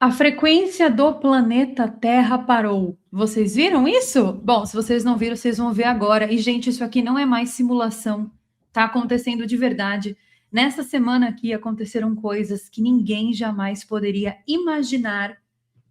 A frequência do planeta Terra parou. Vocês viram isso? Bom, se vocês não viram, vocês vão ver agora. E, gente, isso aqui não é mais simulação. Tá acontecendo de verdade. Nessa semana aqui aconteceram coisas que ninguém jamais poderia imaginar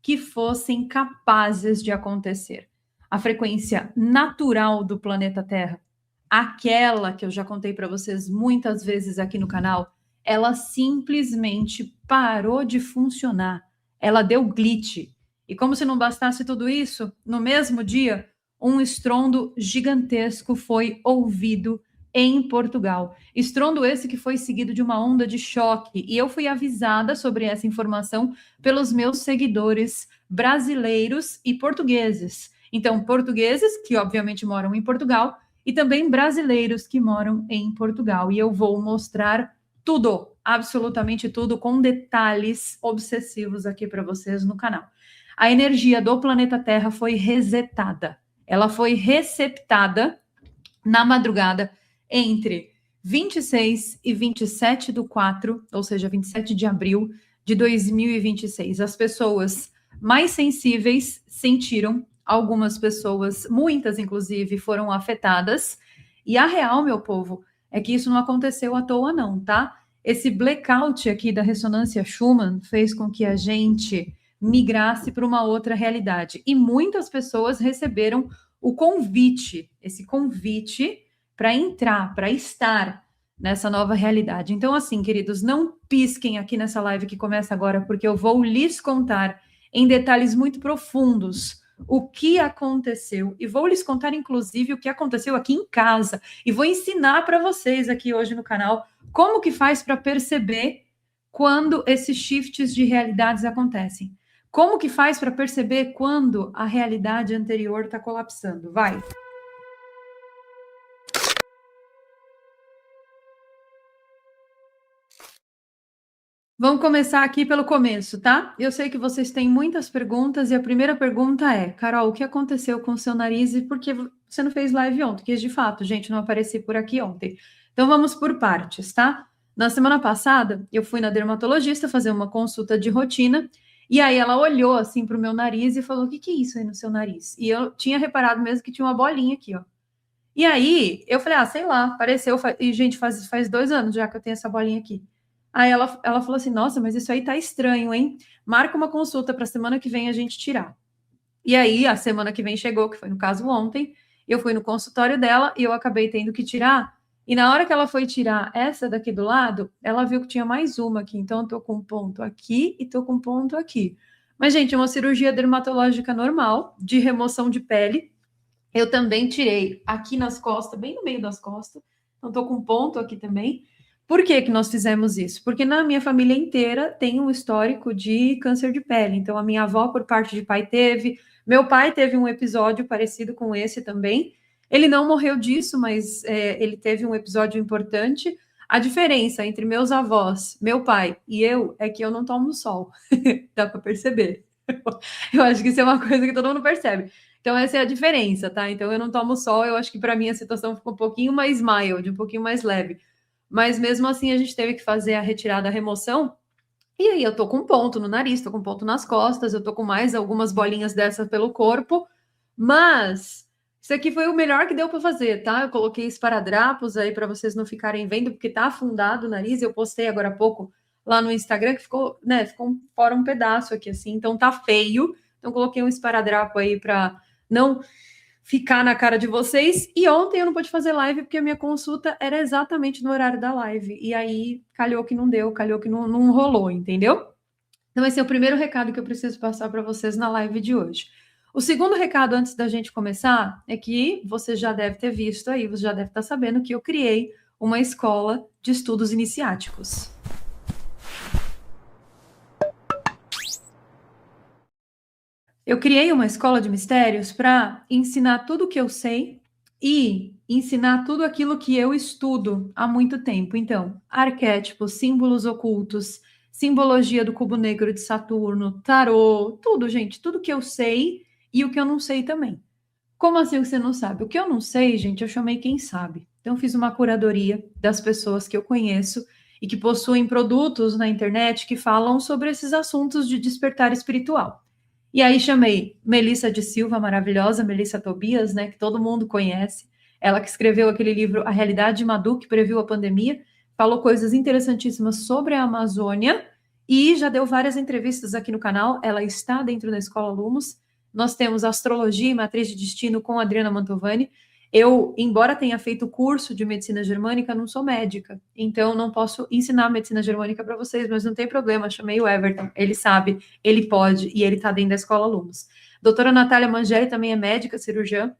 que fossem capazes de acontecer. A frequência natural do planeta Terra, aquela que eu já contei para vocês muitas vezes aqui no canal, ela simplesmente parou de funcionar. Ela deu glitch. E como se não bastasse tudo isso, no mesmo dia, um estrondo gigantesco foi ouvido em Portugal. Estrondo esse que foi seguido de uma onda de choque. E eu fui avisada sobre essa informação pelos meus seguidores brasileiros e portugueses. Então, portugueses, que obviamente moram em Portugal, e também brasileiros que moram em Portugal. E eu vou mostrar tudo, absolutamente tudo, com detalhes obsessivos aqui para vocês no canal. A energia do planeta Terra foi resetada. Ela foi receptada na madrugada entre 26 e 27 do 4, ou seja, 27 de abril de 2026. As pessoas mais sensíveis sentiram, algumas pessoas, muitas inclusive, foram afetadas. E a real, meu povo, é que isso não aconteceu à toa, não, tá? Esse blackout aqui da ressonância Schumann fez com que a gente migrasse para uma outra realidade. E muitas pessoas receberam o convite, esse convite para entrar, para estar nessa nova realidade. Então, assim, queridos, não pisquem aqui nessa live que começa agora, porque eu vou lhes contar em detalhes muito profundos o que aconteceu e vou lhes contar, inclusive, o que aconteceu aqui em casa e vou ensinar para vocês aqui hoje no canal como que faz para perceber quando esses shifts de realidades acontecem. Como que faz para perceber quando a realidade anterior está colapsando? Vai! Vamos começar aqui pelo começo, tá? Eu sei que vocês têm muitas perguntas e a primeira pergunta é: Carol, o que aconteceu com o seu nariz e por que você não fez live ontem? Que de fato, gente, não apareci por aqui ontem. Então vamos por partes, tá? Na semana passada, eu fui na dermatologista fazer uma consulta de rotina e aí ela olhou assim para o meu nariz e falou: o que é isso aí no seu nariz? E eu tinha reparado mesmo que tinha uma bolinha aqui, ó. E aí eu falei: ah, sei lá, apareceu. E gente, faz 2 anos já que eu tenho essa bolinha aqui. Aí ela falou assim: nossa, mas isso aí tá estranho, hein? Marca uma consulta para semana que vem a gente tirar. E aí a semana que vem chegou, que foi no caso ontem, eu fui no consultório dela e eu acabei tendo que tirar. E na hora que ela foi tirar essa daqui do lado, ela viu que tinha mais uma aqui. Então eu tô com um ponto aqui e tô com um ponto aqui. Mas, gente, é uma cirurgia dermatológica normal, de remoção de pele. Eu também tirei aqui nas costas, bem no meio das costas. Então, tô com um ponto aqui também. Por que que nós fizemos isso? Porque na minha família inteira tem um histórico de câncer de pele. Então, a minha avó, por parte de pai, teve. Meu pai teve um episódio parecido com esse também. Ele não morreu disso, mas ele teve um episódio importante. A diferença entre meus avós, meu pai e eu é que eu não tomo sol. Dá para perceber. Eu acho que isso é uma coisa que todo mundo percebe. Então, essa é a diferença, tá? Então, eu não tomo sol, eu acho que para mim a situação ficou um pouquinho mais mild, um pouquinho mais leve. Mas mesmo assim, a gente teve que fazer a retirada, a remoção. E aí, eu tô com um ponto no nariz, tô com um ponto nas costas, eu tô com mais algumas bolinhas dessas pelo corpo. Mas isso aqui foi o melhor que deu para fazer, tá? Eu coloquei esparadrapos aí para vocês não ficarem vendo, porque tá afundado o nariz. Eu postei agora há pouco lá no Instagram que ficou, né? Ficou fora um pedaço aqui assim, então tá feio. Então, coloquei um esparadrapo aí para não ficar na cara de vocês. E ontem eu não pude fazer live porque a minha consulta era exatamente no horário da live. E aí calhou que não deu, calhou que não rolou, entendeu? Então, esse é o primeiro recado que eu preciso passar para vocês na live de hoje. O segundo recado, antes da gente começar, é que você já deve ter visto aí, você já deve estar sabendo que eu criei uma escola de estudos iniciáticos. Eu criei uma escola de mistérios para ensinar tudo o que eu sei e ensinar tudo aquilo que eu estudo há muito tempo. Então, arquétipos, símbolos ocultos, simbologia do cubo negro de Saturno, tarô, tudo, gente, tudo que eu sei e o que eu não sei também. Como assim você não sabe? O que eu não sei, gente, eu chamei quem sabe. Então, fiz uma curadoria das pessoas que eu conheço e que possuem produtos na internet que falam sobre esses assuntos de despertar espiritual. E aí chamei Melissa de Silva, maravilhosa, Melissa Tobias, né, que todo mundo conhece. Ela que escreveu aquele livro A Realidade de Madu, que previu a pandemia, falou coisas interessantíssimas sobre a Amazônia e já deu várias entrevistas aqui no canal. Ela está dentro da Escola Lumos. Nós temos Astrologia e Matriz de Destino com Adriana Mantovani. Eu, embora tenha feito curso de medicina germânica, não sou médica, então não posso ensinar medicina germânica para vocês, mas não tem problema, chamei o Everton, ele sabe, ele pode, e ele está dentro da Escola Lumos. Doutora Natália Mangeli também é médica, cirurgiã,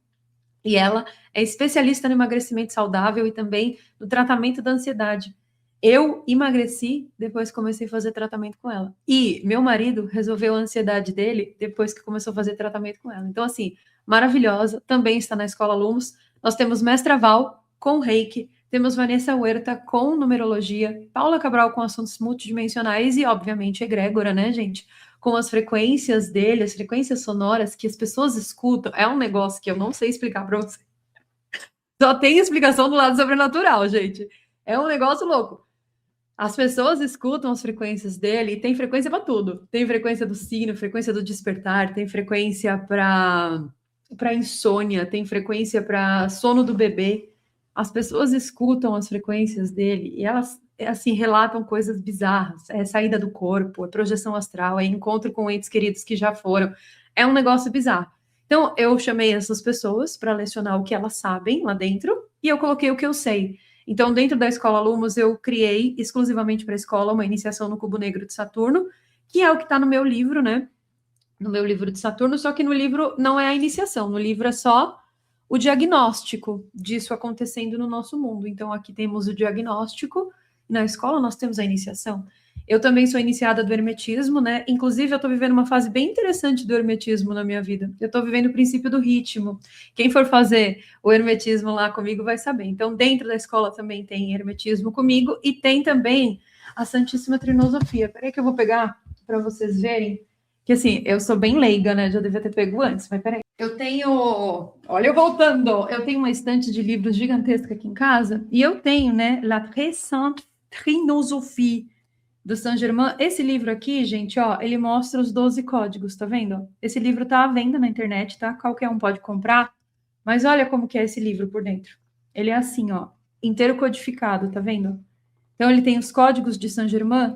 e ela é especialista no emagrecimento saudável e também no tratamento da ansiedade. Eu emagreci depois que comecei a fazer tratamento com ela. E meu marido resolveu a ansiedade dele depois que começou a fazer tratamento com ela. Então, assim, maravilhosa, também está na Escola Lumos. Nós temos Mestra Val com Reiki, temos Vanessa Huerta com Numerologia, Paula Cabral com assuntos multidimensionais e, obviamente, egrégora, né, gente? Com as frequências dele, as frequências sonoras que as pessoas escutam. É um negócio que eu não sei explicar para você. Só tem explicação do lado sobrenatural, gente. É um negócio louco. As pessoas escutam as frequências dele e tem frequência para tudo. Tem frequência do signo, frequência do despertar, tem frequência para insônia, tem frequência para sono do bebê. As pessoas escutam as frequências dele e elas, assim, relatam coisas bizarras. É saída do corpo, é projeção astral, é encontro com entes queridos que já foram. É um negócio bizarro. Então, eu chamei essas pessoas para lecionar o que elas sabem lá dentro e eu coloquei o que eu sei. Então, dentro da Escola Lumos, eu criei exclusivamente para a escola uma iniciação no Cubo Negro de Saturno, que é o que está no meu livro, né? No meu livro de Saturno, só que no livro não é a iniciação, no livro é só o diagnóstico disso acontecendo no nosso mundo. Então, aqui temos o diagnóstico, na escola nós temos a iniciação. Eu também sou iniciada do hermetismo, né? Inclusive, eu estou vivendo uma fase bem interessante do hermetismo na minha vida. Eu estou vivendo o princípio do ritmo. Quem for fazer o hermetismo lá comigo vai saber. Então, dentro da escola também tem hermetismo comigo e tem também a Santíssima Trinosofia. Peraí que eu vou pegar para vocês verem. Que assim, eu sou bem leiga, né? Já devia ter pego antes, mas peraí. Eu tenho. Olha, eu voltando. Eu tenho uma estante de livros gigantesca aqui em casa e eu tenho, né? La Très Sainte Trinosophie do Saint-Germain. Esse livro aqui, gente, ó, ele mostra os 12 códigos, tá vendo? Esse livro tá à venda na internet, tá? Qualquer um pode comprar. Mas olha como que é esse livro por dentro. Ele é assim, ó, inteiro codificado, tá vendo? Então ele tem os códigos de Saint-Germain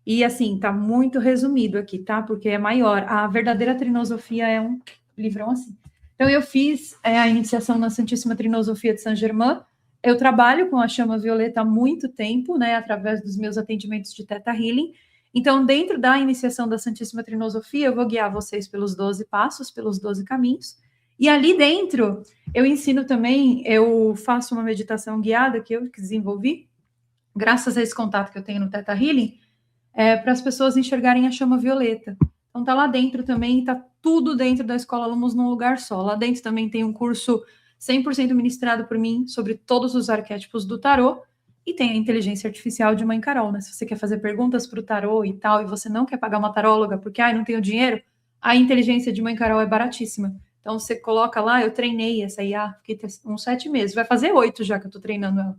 e assim, tá muito resumido aqui, tá? Porque é maior. A verdadeira Trinosofia é um livrão assim. Então eu fiz a iniciação na Santíssima Trinosofia de Saint-Germain. Eu trabalho com a chama violeta há muito tempo, né, através dos meus atendimentos de Theta Healing. Então, dentro da iniciação da Santíssima Trinosofia, eu vou guiar vocês pelos 12 passos, pelos 12 caminhos. E ali dentro, eu ensino também, eu faço uma meditação guiada que eu desenvolvi, graças a esse contato que eu tenho no Theta Healing, para as pessoas enxergarem a chama violeta. Então, tá lá dentro também, tá tudo dentro da Escola Lumos num lugar só. Lá dentro também tem um curso 100% ministrado por mim sobre todos os arquétipos do tarô e tem a inteligência artificial de Mãe Carol, né? Se você quer fazer perguntas para o tarô e tal, e você não quer pagar uma taróloga porque, não tenho dinheiro, a inteligência de Mãe Carol é baratíssima. Então, você coloca lá, eu treinei essa IA, fiquei uns 7 meses, vai fazer 8 já que eu tô treinando ela.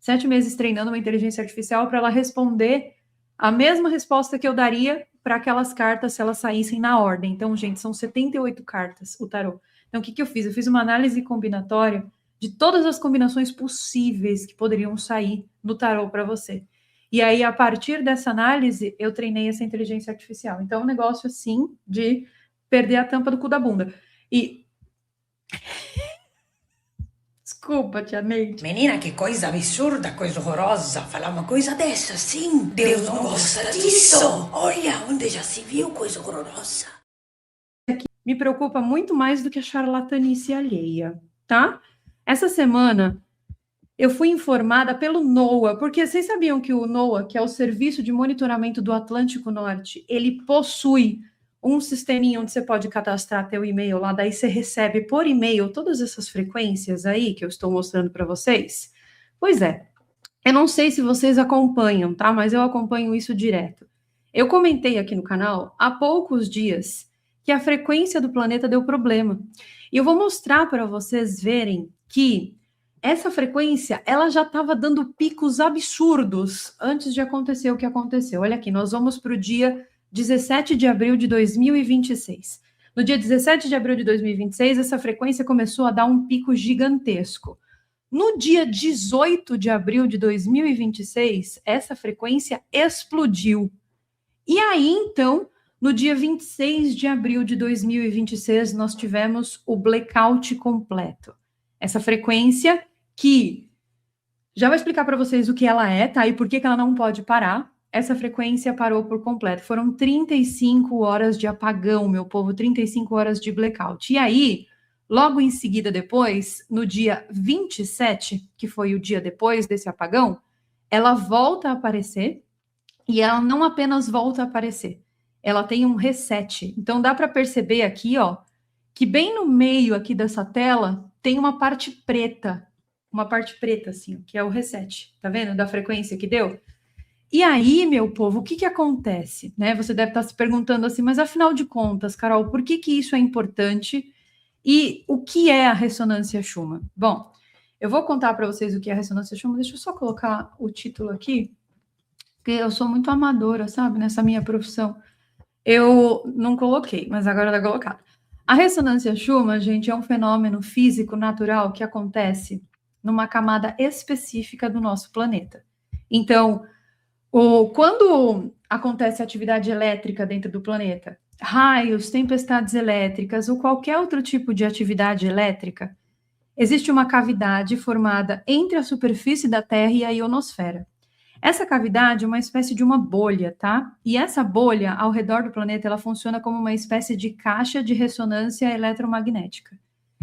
7 meses treinando uma inteligência artificial para ela responder a mesma resposta que eu daria para aquelas cartas se elas saíssem na ordem. Então, gente, são 78 cartas o tarô. Então, o que eu fiz? Eu fiz uma análise combinatória de todas as combinações possíveis que poderiam sair no tarô para você. E aí, a partir dessa análise, eu treinei essa inteligência artificial. Então, é um negócio, assim, de perder a tampa do cu da bunda. E... Desculpa, tia Neide. Menina, que coisa absurda, coisa horrorosa. Falar uma coisa dessa, sim. Deus não gosta disso. Olha, onde já se viu coisa horrorosa. Me preocupa muito mais do que a charlatanice alheia, tá? Essa semana, eu fui informada pelo NOAA, porque vocês sabiam que o NOAA, que é o Serviço de Monitoramento do Atlântico Norte, ele possui um sisteminha onde você pode cadastrar teu e-mail lá, daí você recebe por e-mail todas essas frequências aí que eu estou mostrando para vocês? Pois é, eu não sei se vocês acompanham, tá? Mas eu acompanho isso direto. Eu comentei aqui no canal há poucos dias que a frequência do planeta deu problema. E eu vou mostrar para vocês verem que essa frequência, ela já estava dando picos absurdos antes de acontecer o que aconteceu. Olha aqui, nós vamos para o dia 17 de abril de 2026. No dia 17 de abril de 2026, essa frequência começou a dar um pico gigantesco. No dia 18 de abril de 2026, essa frequência explodiu. E aí, então, no dia 26 de abril de 2026, nós tivemos o blackout completo. Essa frequência que já vou explicar para vocês o que ela é, tá? E por que ela não pode parar. Essa frequência parou por completo. Foram 35 horas de apagão, meu povo, 35 horas de blackout. E aí, logo em seguida depois, no dia 27, que foi o dia depois desse apagão, ela volta a aparecer e ela não apenas volta a aparecer, ela tem um reset. Então dá para perceber aqui, ó, que bem no meio aqui dessa tela tem uma parte preta assim, que é o reset, tá vendo? Da frequência que deu. E aí, meu povo, o que acontece? Né? Você deve estar se perguntando assim, mas afinal de contas, Carol, por que isso é importante e o que é a ressonância Schumann? Bom, eu vou contar para vocês o que é a ressonância Schumann, deixa eu só colocar o título aqui, porque eu sou muito amadora, sabe, nessa minha profissão. Eu não coloquei, mas agora está colocado. A ressonância Schumann, gente, é um fenômeno físico natural que acontece numa camada específica do nosso planeta. Então, quando acontece atividade elétrica dentro do planeta, raios, tempestades elétricas ou qualquer outro tipo de atividade elétrica, existe uma cavidade formada entre a superfície da Terra e a ionosfera. Essa cavidade é uma espécie de uma bolha, tá? E essa bolha, ao redor do planeta, ela funciona como uma espécie de caixa de ressonância eletromagnética.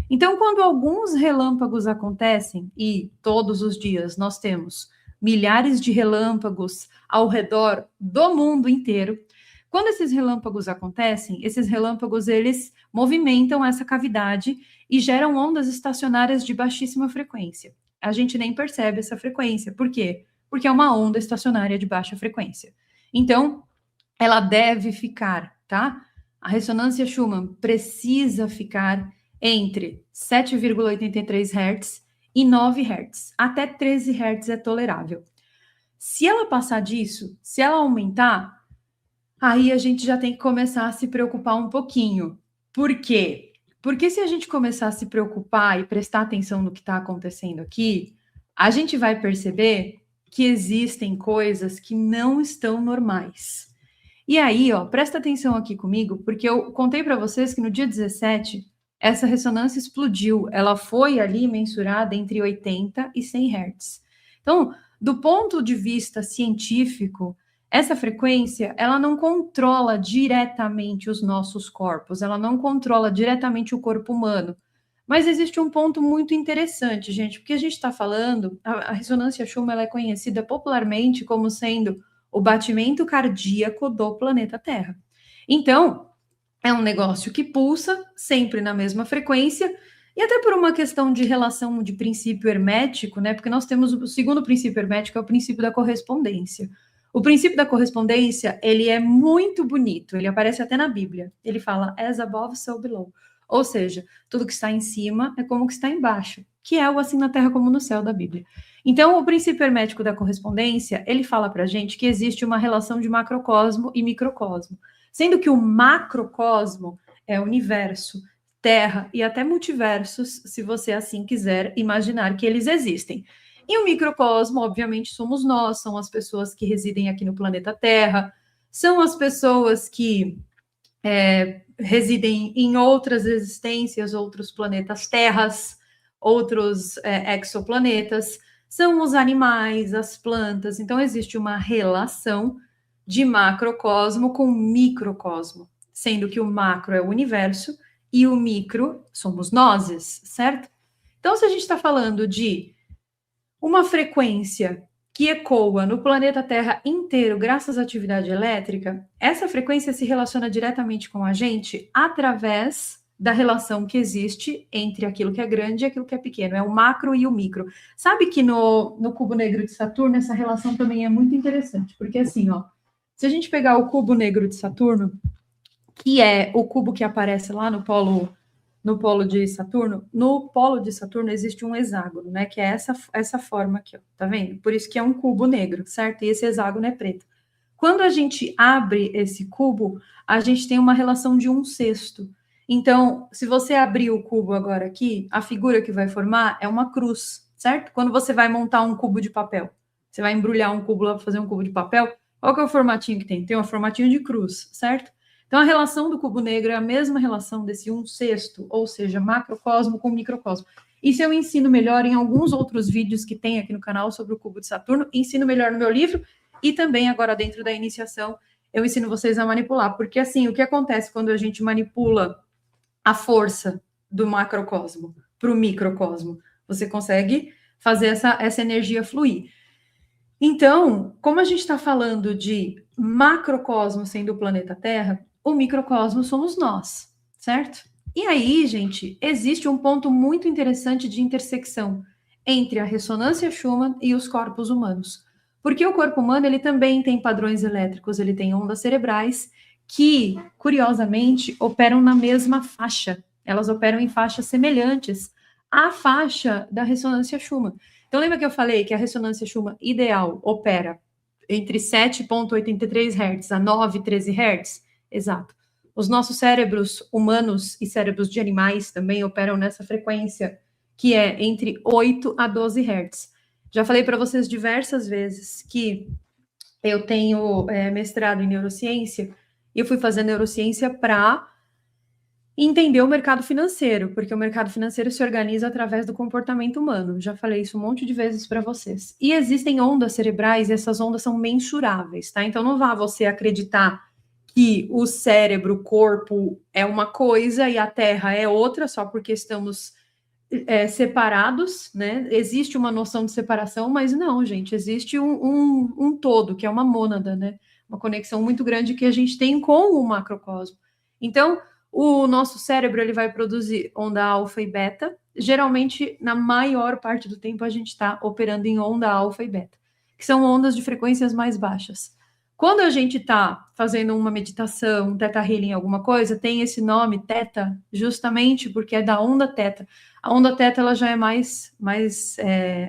Então, quando alguns relâmpagos acontecem, e todos os dias nós temos milhares de relâmpagos ao redor do mundo inteiro, quando esses relâmpagos acontecem, esses relâmpagos, eles movimentam essa cavidade e geram ondas estacionárias de baixíssima frequência. A gente nem percebe essa frequência. Por quê? Porque é uma onda estacionária de baixa frequência. Então, ela deve ficar, tá? A ressonância Schumann precisa ficar entre 7,83 Hz e 9 Hz. Até 13 Hz é tolerável. Se ela passar disso, se ela aumentar, aí a gente já tem que começar a se preocupar um pouquinho. Por quê? Porque se a gente começar a se preocupar e prestar atenção no que está acontecendo aqui, a gente vai perceber que existem coisas que não estão normais. E aí, ó, presta atenção aqui comigo, porque eu contei para vocês que no dia 17, essa ressonância explodiu. Ela foi ali mensurada entre 80 e 100 Hz. Então, do ponto de vista científico, essa frequência, ela não controla diretamente os nossos corpos, ela não controla diretamente o corpo humano. Mas existe um ponto muito interessante, gente, porque a gente está falando, a ressonância Schumann ela é conhecida popularmente como sendo o batimento cardíaco do planeta Terra. Então, é um negócio que pulsa sempre na mesma frequência, e até por uma questão de relação de princípio hermético, né? Porque nós temos o segundo princípio hermético, é o princípio da correspondência. O princípio da correspondência, ele é muito bonito, ele aparece até na Bíblia. Ele fala, as above, so below. Ou seja, tudo que está em cima é como que está embaixo, que é o assim na terra como no céu da Bíblia. Então, o princípio hermético da correspondência, ele fala para a gente que existe uma relação de macrocosmo e microcosmo, sendo que o macrocosmo é o universo, terra e até multiversos, se você assim quiser imaginar que eles existem. E o microcosmo, obviamente, somos nós, são as pessoas que residem aqui no planeta Terra, são as pessoas que residem em outras existências, outros planetas terras, outros exoplanetas, são os animais, as plantas. Então, existe uma relação de macrocosmo com microcosmo, sendo que o macro é o universo e o micro somos nós, certo? Então, se a gente está falando de uma frequência que ecoa no planeta Terra inteiro graças à atividade elétrica, essa frequência se relaciona diretamente com a gente através da relação que existe entre aquilo que é grande e aquilo que é pequeno, é o macro e o micro. Sabe que no cubo negro de Saturno essa relação também é muito interessante, porque assim, ó, se a gente pegar o cubo negro de Saturno, que é o cubo que aparece lá no polo no polo de Saturno, no polo de Saturno existe um hexágono, né? Que é essa forma aqui, ó, tá vendo? Por isso que é um cubo negro, certo? E esse hexágono é preto. Quando a gente abre esse cubo, a gente tem uma relação de 1/6. Então, se você abrir o cubo agora aqui, a figura que vai formar é uma cruz, certo? Quando você vai montar um cubo de papel, você vai embrulhar um cubo lá para fazer um cubo de papel, qual que é o formatinho que tem? Tem um formatinho de cruz, certo? Então, a relação do cubo negro é a mesma relação desse 1/6, ou seja, macrocosmo com microcosmo. Isso eu ensino melhor em alguns outros vídeos que tem aqui no canal sobre o cubo de Saturno, ensino melhor no meu livro, e também agora dentro da iniciação eu ensino vocês a manipular, porque assim, o que acontece quando a gente manipula a força do macrocosmo para o microcosmo? Você consegue fazer essa energia fluir. Então, como a gente está falando de macrocosmo sendo o planeta Terra, o microcosmo somos nós, certo? E aí, gente, existe um ponto muito interessante de intersecção entre a ressonância Schumann e os corpos humanos. Porque o corpo humano, ele também tem padrões elétricos, ele tem ondas cerebrais que, curiosamente, operam na mesma faixa. Elas operam em faixas semelhantes à faixa da ressonância Schumann. Então, lembra que eu falei que a ressonância Schumann ideal opera entre 7,83 Hz a 9,13 Hz? Exato. Os nossos cérebros humanos e cérebros de animais também operam nessa frequência, que é entre 8 a 12 Hz. Já falei para vocês diversas vezes que eu tenho mestrado em neurociência e eu fui fazer neurociência para entender o mercado financeiro, porque o mercado financeiro se organiza através do comportamento humano. Já falei isso um monte de vezes para vocês. E existem ondas cerebrais, e essas ondas são mensuráveis, tá? Então não vá você acreditar que o cérebro, o corpo é uma coisa e a Terra é outra, só porque estamos separados, né? Existe uma noção de separação, mas não, gente, existe um todo, que é uma mônada, né? Uma conexão muito grande que a gente tem com o macrocosmo. Então, o nosso cérebro ele vai produzir onda alfa e beta. Geralmente, na maior parte do tempo, a gente está operando em onda alfa e beta, que são ondas de frequências mais baixas. Quando a gente está fazendo uma meditação, um teta healing, alguma coisa, tem esse nome, teta, justamente porque é da onda teta. A onda teta ela já é mais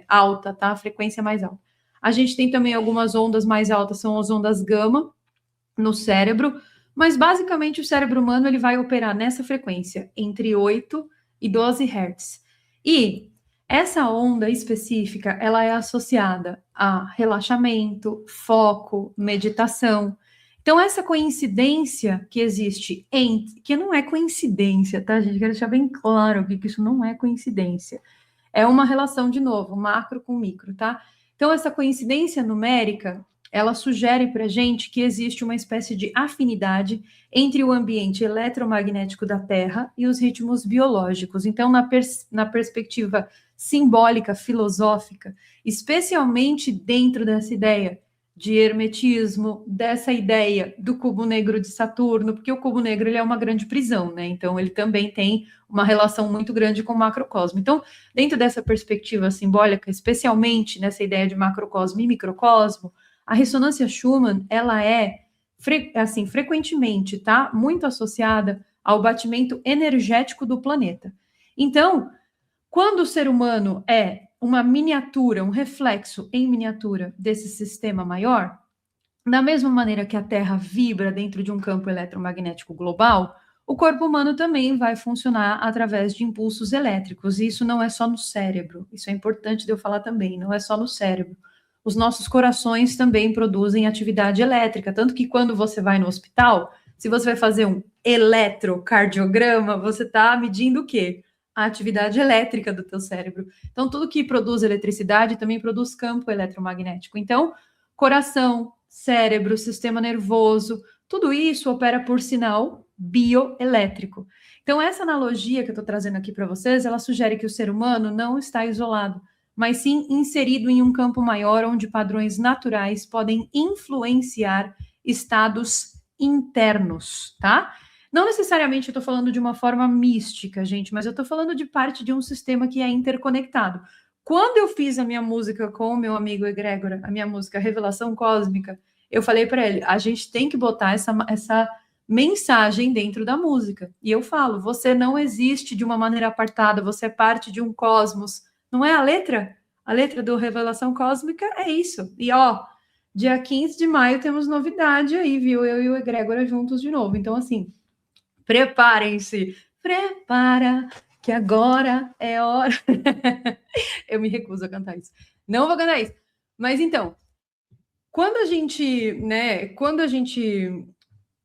alta, tá? A frequência é mais alta. A gente tem também algumas ondas mais altas, são as ondas gama no cérebro, mas basicamente o cérebro humano ele vai operar nessa frequência, entre 8 e 12 Hz. E essa onda específica, ela é associada a relaxamento, foco, meditação. Então, essa coincidência que existe que não é coincidência, tá, gente? Quero deixar bem claro que isso não é coincidência. É uma relação, de novo, macro com micro, tá? Então, essa coincidência numérica, ela sugere para a gente que existe uma espécie de afinidade entre o ambiente eletromagnético da Terra e os ritmos biológicos. Então, na perspectiva simbólica, filosófica, especialmente dentro dessa ideia de hermetismo, dessa ideia do cubo negro de Saturno, porque o cubo negro ele é uma grande prisão, né? Então, ele também tem uma relação muito grande com o macrocosmo. Então, dentro dessa perspectiva simbólica, especialmente nessa ideia de macrocosmo e microcosmo, a ressonância Schumann, ela é, assim, frequentemente, tá? Muito associada ao batimento energético do planeta. Então, quando o ser humano é uma miniatura, um reflexo em miniatura desse sistema maior, da mesma maneira que a Terra vibra dentro de um campo eletromagnético global, o corpo humano também vai funcionar através de impulsos elétricos. E isso não é só no cérebro, isso é importante de eu falar também, não é só no cérebro. Os nossos corações também produzem atividade elétrica, tanto que quando você vai no hospital, se você vai fazer um eletrocardiograma, você está medindo o quê? A atividade elétrica do teu cérebro. Então, tudo que produz eletricidade também produz campo eletromagnético. Então, coração, cérebro, sistema nervoso, tudo isso opera por sinal bioelétrico. Então, essa analogia que eu estou trazendo aqui para vocês, ela sugere que o ser humano não está isolado, mas sim inserido em um campo maior, onde padrões naturais podem influenciar estados internos, tá? Não necessariamente eu estou falando de uma forma mística, gente, mas eu estou falando de parte de um sistema que é interconectado. Quando eu fiz a minha música com o meu amigo Egrégora, a minha música Revelação Cósmica, eu falei para ele, a gente tem que botar essa mensagem dentro da música. E eu falo, você não existe de uma maneira apartada, você é parte de um cosmos. Não é a letra? A letra do Revelação Cósmica é isso. E ó, dia 15 de maio temos novidade aí, viu? Eu e o Egrégora juntos de novo. Então, assim, preparem-se. Prepara, que agora é hora. Eu me recuso a cantar isso. Não vou cantar isso. Mas então, quando a gente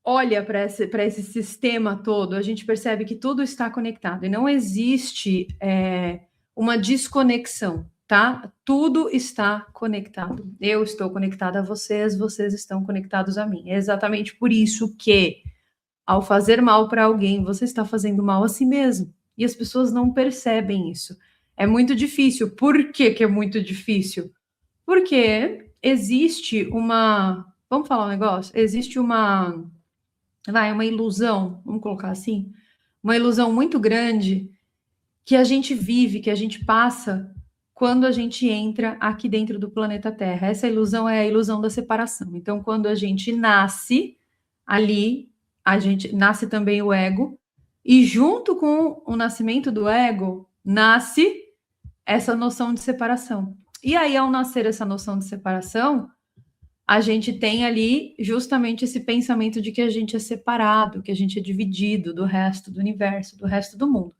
olha para esse sistema todo, a gente percebe que tudo está conectado e não existe uma desconexão, tá? Tudo está conectado. Eu estou conectada a vocês, vocês estão conectados a mim. É exatamente por isso que, ao fazer mal para alguém, você está fazendo mal a si mesmo. E as pessoas não percebem isso. É muito difícil. Por que que é muito difícil? Porque existe uma... Vamos falar um negócio? Existe uma ilusão, vamos colocar assim, uma ilusão muito grande que a gente vive, que a gente passa quando a gente entra aqui dentro do planeta Terra. Essa ilusão é a ilusão da separação. Então, quando a gente nasce ali, a gente nasce também o ego, e junto com o nascimento do ego, nasce essa noção de separação. E aí, ao nascer essa noção de separação, a gente tem ali justamente esse pensamento de que a gente é separado, que a gente é dividido do resto do universo, do resto do mundo.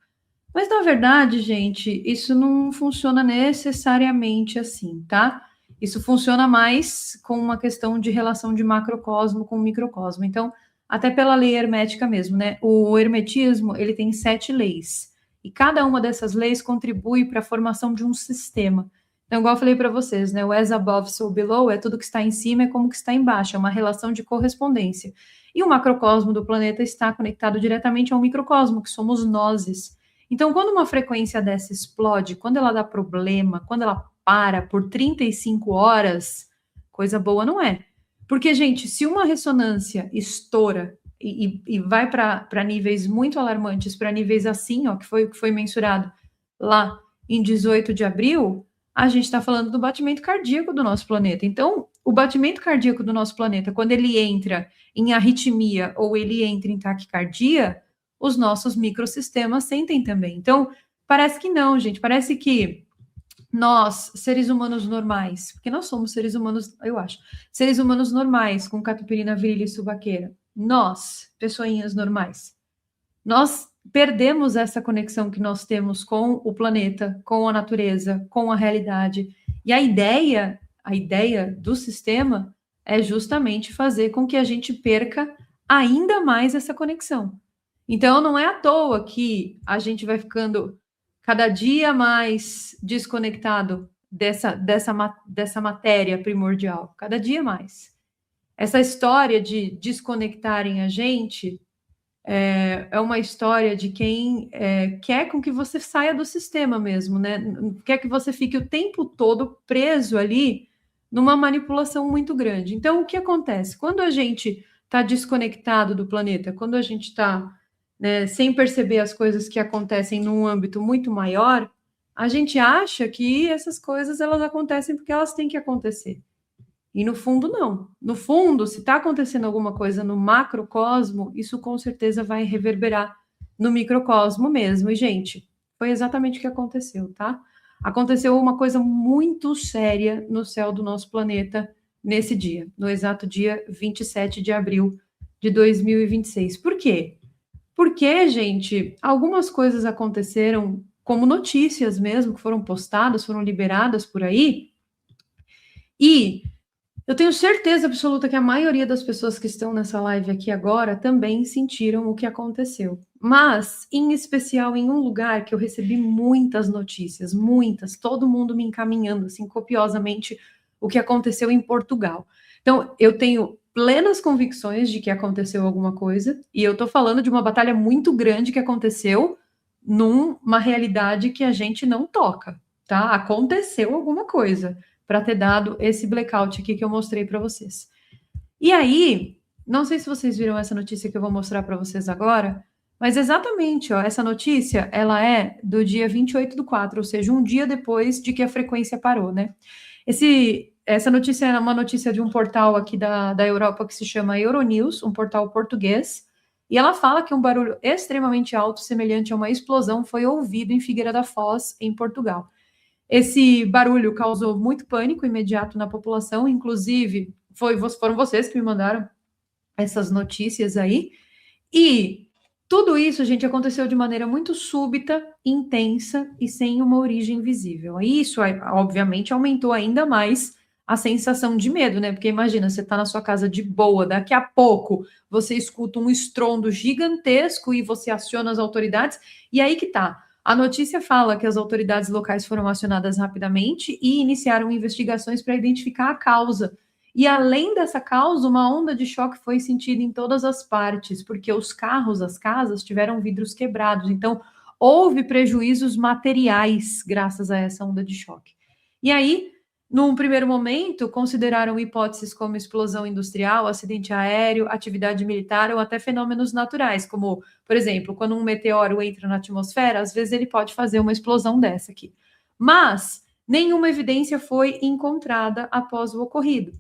Mas, na verdade, gente, isso não funciona necessariamente assim, tá? Isso funciona mais com uma questão de relação de macrocosmo com microcosmo. Então, até pela lei hermética mesmo, né? O hermetismo, ele tem 7 leis. E cada uma dessas leis contribui para a formação de um sistema. Então, igual eu falei para vocês, né? O as above, so below é tudo que está em cima, é como que está embaixo, é uma relação de correspondência. E o macrocosmo do planeta está conectado diretamente ao microcosmo, que somos nós. Então, quando uma frequência dessa explode, quando ela dá problema, quando ela para por 35 horas, coisa boa não é. Porque, gente, se uma ressonância estoura e vai para níveis muito alarmantes, para níveis assim, ó, que foi mensurado lá em 18 de abril, a gente está falando do batimento cardíaco do nosso planeta. Então, o batimento cardíaco do nosso planeta, quando ele entra em arritmia ou ele entra em taquicardia, os nossos microsistemas sentem também. Então, parece que não, gente. Parece que nós, seres humanos normais, porque nós somos seres humanos, eu acho, seres humanos normais, com catupiry, virilha e suvaqueira, nós, pessoinhas normais, nós perdemos essa conexão que nós temos com o planeta, com a natureza, com a realidade. E a ideia do sistema é justamente fazer com que a gente perca ainda mais essa conexão. Então, não é à toa que a gente vai ficando cada dia mais desconectado dessa matéria primordial, cada dia mais. Essa história de desconectarem a gente é uma história de quem quer com que você saia do sistema mesmo, né? Quer que você fique o tempo todo preso ali numa manipulação muito grande. Então, o que acontece? Quando a gente está desconectado do planeta, quando a gente está sem perceber as coisas que acontecem num âmbito muito maior, a gente acha que essas coisas elas acontecem porque elas têm que acontecer. E no fundo, não. No fundo, se está acontecendo alguma coisa no macrocosmo, isso com certeza vai reverberar no microcosmo mesmo. E, gente, foi exatamente o que aconteceu, tá? Aconteceu uma coisa muito séria no céu do nosso planeta nesse dia, no exato dia 27 de abril de 2026. Por quê? Porque, gente, algumas coisas aconteceram como notícias mesmo, que foram postadas, foram liberadas por aí, e eu tenho certeza absoluta que a maioria das pessoas que estão nessa live aqui agora também sentiram o que aconteceu. Mas, em especial, em um lugar que eu recebi muitas notícias, muitas, todo mundo me encaminhando, assim, copiosamente, o que aconteceu em Portugal. Então, eu tenho plenas convicções de que aconteceu alguma coisa, e eu tô falando de uma batalha muito grande que aconteceu numa realidade que a gente não toca, tá? Aconteceu alguma coisa para ter dado esse blackout aqui que eu mostrei para vocês. E aí, não sei se vocês viram essa notícia que eu vou mostrar para vocês agora, mas exatamente, ó, essa notícia, ela é do dia 28/4, ou seja, um dia depois de que a frequência parou, né? Essa notícia é uma notícia de um portal aqui da Europa que se chama Euronews, um portal português, E ela fala que um barulho extremamente alto, semelhante a uma explosão, foi ouvido em Figueira da Foz, em Portugal. Esse barulho causou muito pânico imediato na população, inclusive foram vocês que me mandaram essas notícias aí. E tudo isso, gente, aconteceu de maneira muito súbita, intensa e sem uma origem visível. E isso, obviamente, aumentou ainda mais a sensação de medo, né? Porque imagina, você tá na sua casa de boa, daqui a pouco você escuta um estrondo gigantesco e você aciona as autoridades, e aí que tá. A notícia fala que as autoridades locais foram acionadas rapidamente e iniciaram investigações para identificar a causa. E além dessa causa, uma onda de choque foi sentida em todas as partes, porque os carros, as casas, tiveram vidros quebrados. Então, houve prejuízos materiais graças a essa onda de choque. E aí, num primeiro momento, consideraram hipóteses como explosão industrial, acidente aéreo, atividade militar ou até fenômenos naturais, como, por exemplo, quando um meteoro entra na atmosfera, às vezes ele pode fazer uma explosão dessa aqui. Mas nenhuma evidência foi encontrada após o ocorrido.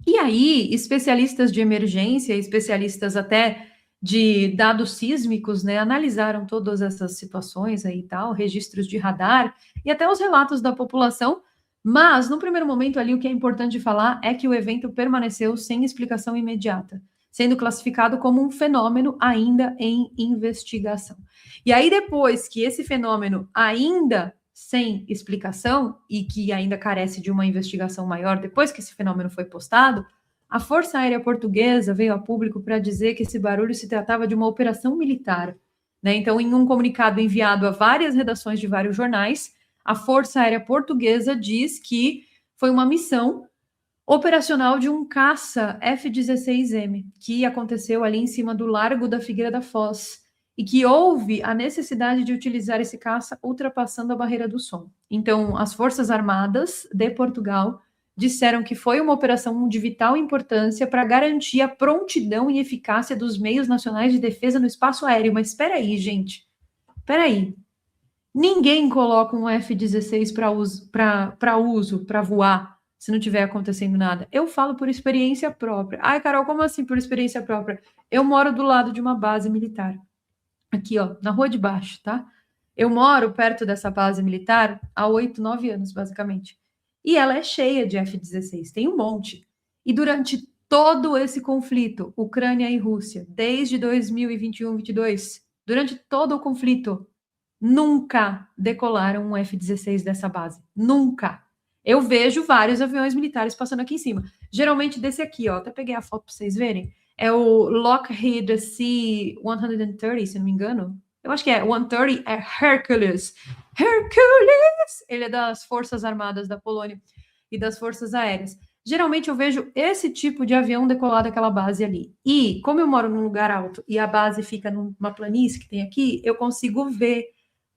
E aí, especialistas de emergência, especialistas até de dados sísmicos, né, analisaram todas essas situações aí e tal, registros de radar e até os relatos da população, mas no primeiro momento ali o que é importante falar é que o evento permaneceu sem explicação imediata, sendo classificado como um fenômeno ainda em investigação. E aí depois que esse fenômeno ainda sem explicação e que ainda carece de uma investigação maior, depois que esse fenômeno foi postado, a Força Aérea Portuguesa veio a público para dizer que esse barulho se tratava de uma operação militar. Né? Então, em um comunicado enviado a várias redações de vários jornais, a Força Aérea Portuguesa diz que foi uma missão operacional de um caça F-16M, que aconteceu ali em cima do Largo da Figueira da Foz, e que houve a necessidade de utilizar esse caça ultrapassando a barreira do som. Então, as Forças Armadas de Portugal disseram que foi uma operação de vital importância para garantir a prontidão e eficácia dos meios nacionais de defesa no espaço aéreo. Mas espera aí, gente. Espera aí. Ninguém coloca um F-16 para uso, para voar, se não tiver acontecendo nada. Eu falo por experiência própria. Ai, Carol, como assim por experiência própria? Eu moro do lado de uma base militar. Aqui, ó, na rua de baixo, tá? Eu moro perto dessa base militar há 8, 9 anos, basicamente. E ela é cheia de F-16, tem um monte. E durante todo esse conflito, Ucrânia e Rússia, desde 2021, 22, durante todo o conflito, nunca decolaram um F-16 dessa base. Nunca. Eu vejo vários aviões militares passando aqui em cima. Geralmente desse aqui, ó. Até peguei a foto para vocês verem. É o Lockheed C-130, se não me engano. Eu acho que é 130, é Hercules. Hercules! Ele é das Forças Armadas da Polônia e das Forças Aéreas. Geralmente eu vejo esse tipo de avião decolar daquela base ali. E como eu moro num lugar alto e a base fica numa planície que tem aqui, eu consigo ver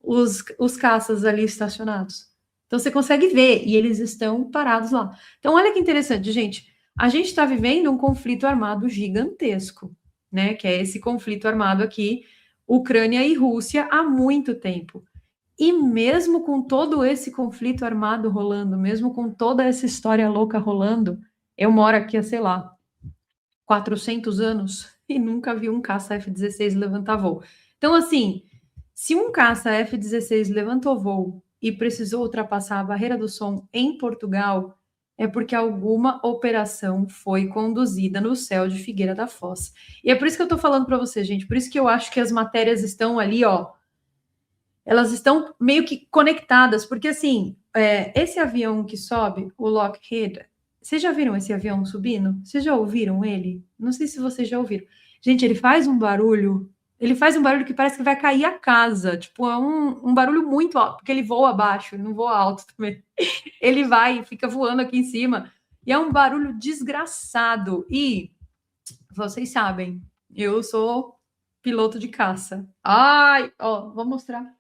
os caças ali estacionados. Então você consegue ver e eles estão parados lá. Então olha que interessante, gente. A gente está vivendo um conflito armado gigantesco, né? Que é esse conflito armado aqui, Ucrânia e Rússia, há muito tempo. E mesmo com todo esse conflito armado rolando, mesmo com toda essa história louca rolando, eu moro aqui há, sei lá, 400 anos e nunca vi um caça F-16 levantar voo. Então, assim, se um caça F-16 levantou voo e precisou ultrapassar a barreira do som em Portugal, é porque alguma operação foi conduzida no céu de Figueira da Foz. E é por isso que eu tô falando para você, gente, por isso que eu acho que as matérias estão ali, ó, elas estão meio que conectadas, porque assim, esse avião que sobe, o Lockheed, vocês já viram esse avião subindo? Vocês já ouviram ele? Não sei se vocês já ouviram. Gente, ele faz um barulho que parece que vai cair a casa. Tipo, é um barulho muito alto, porque ele voa abaixo, ele não voa alto também. Ele vai e fica voando aqui em cima. E é um barulho desgraçado. E vocês sabem, eu sou piloto de caça. Ai, ó, vou mostrar.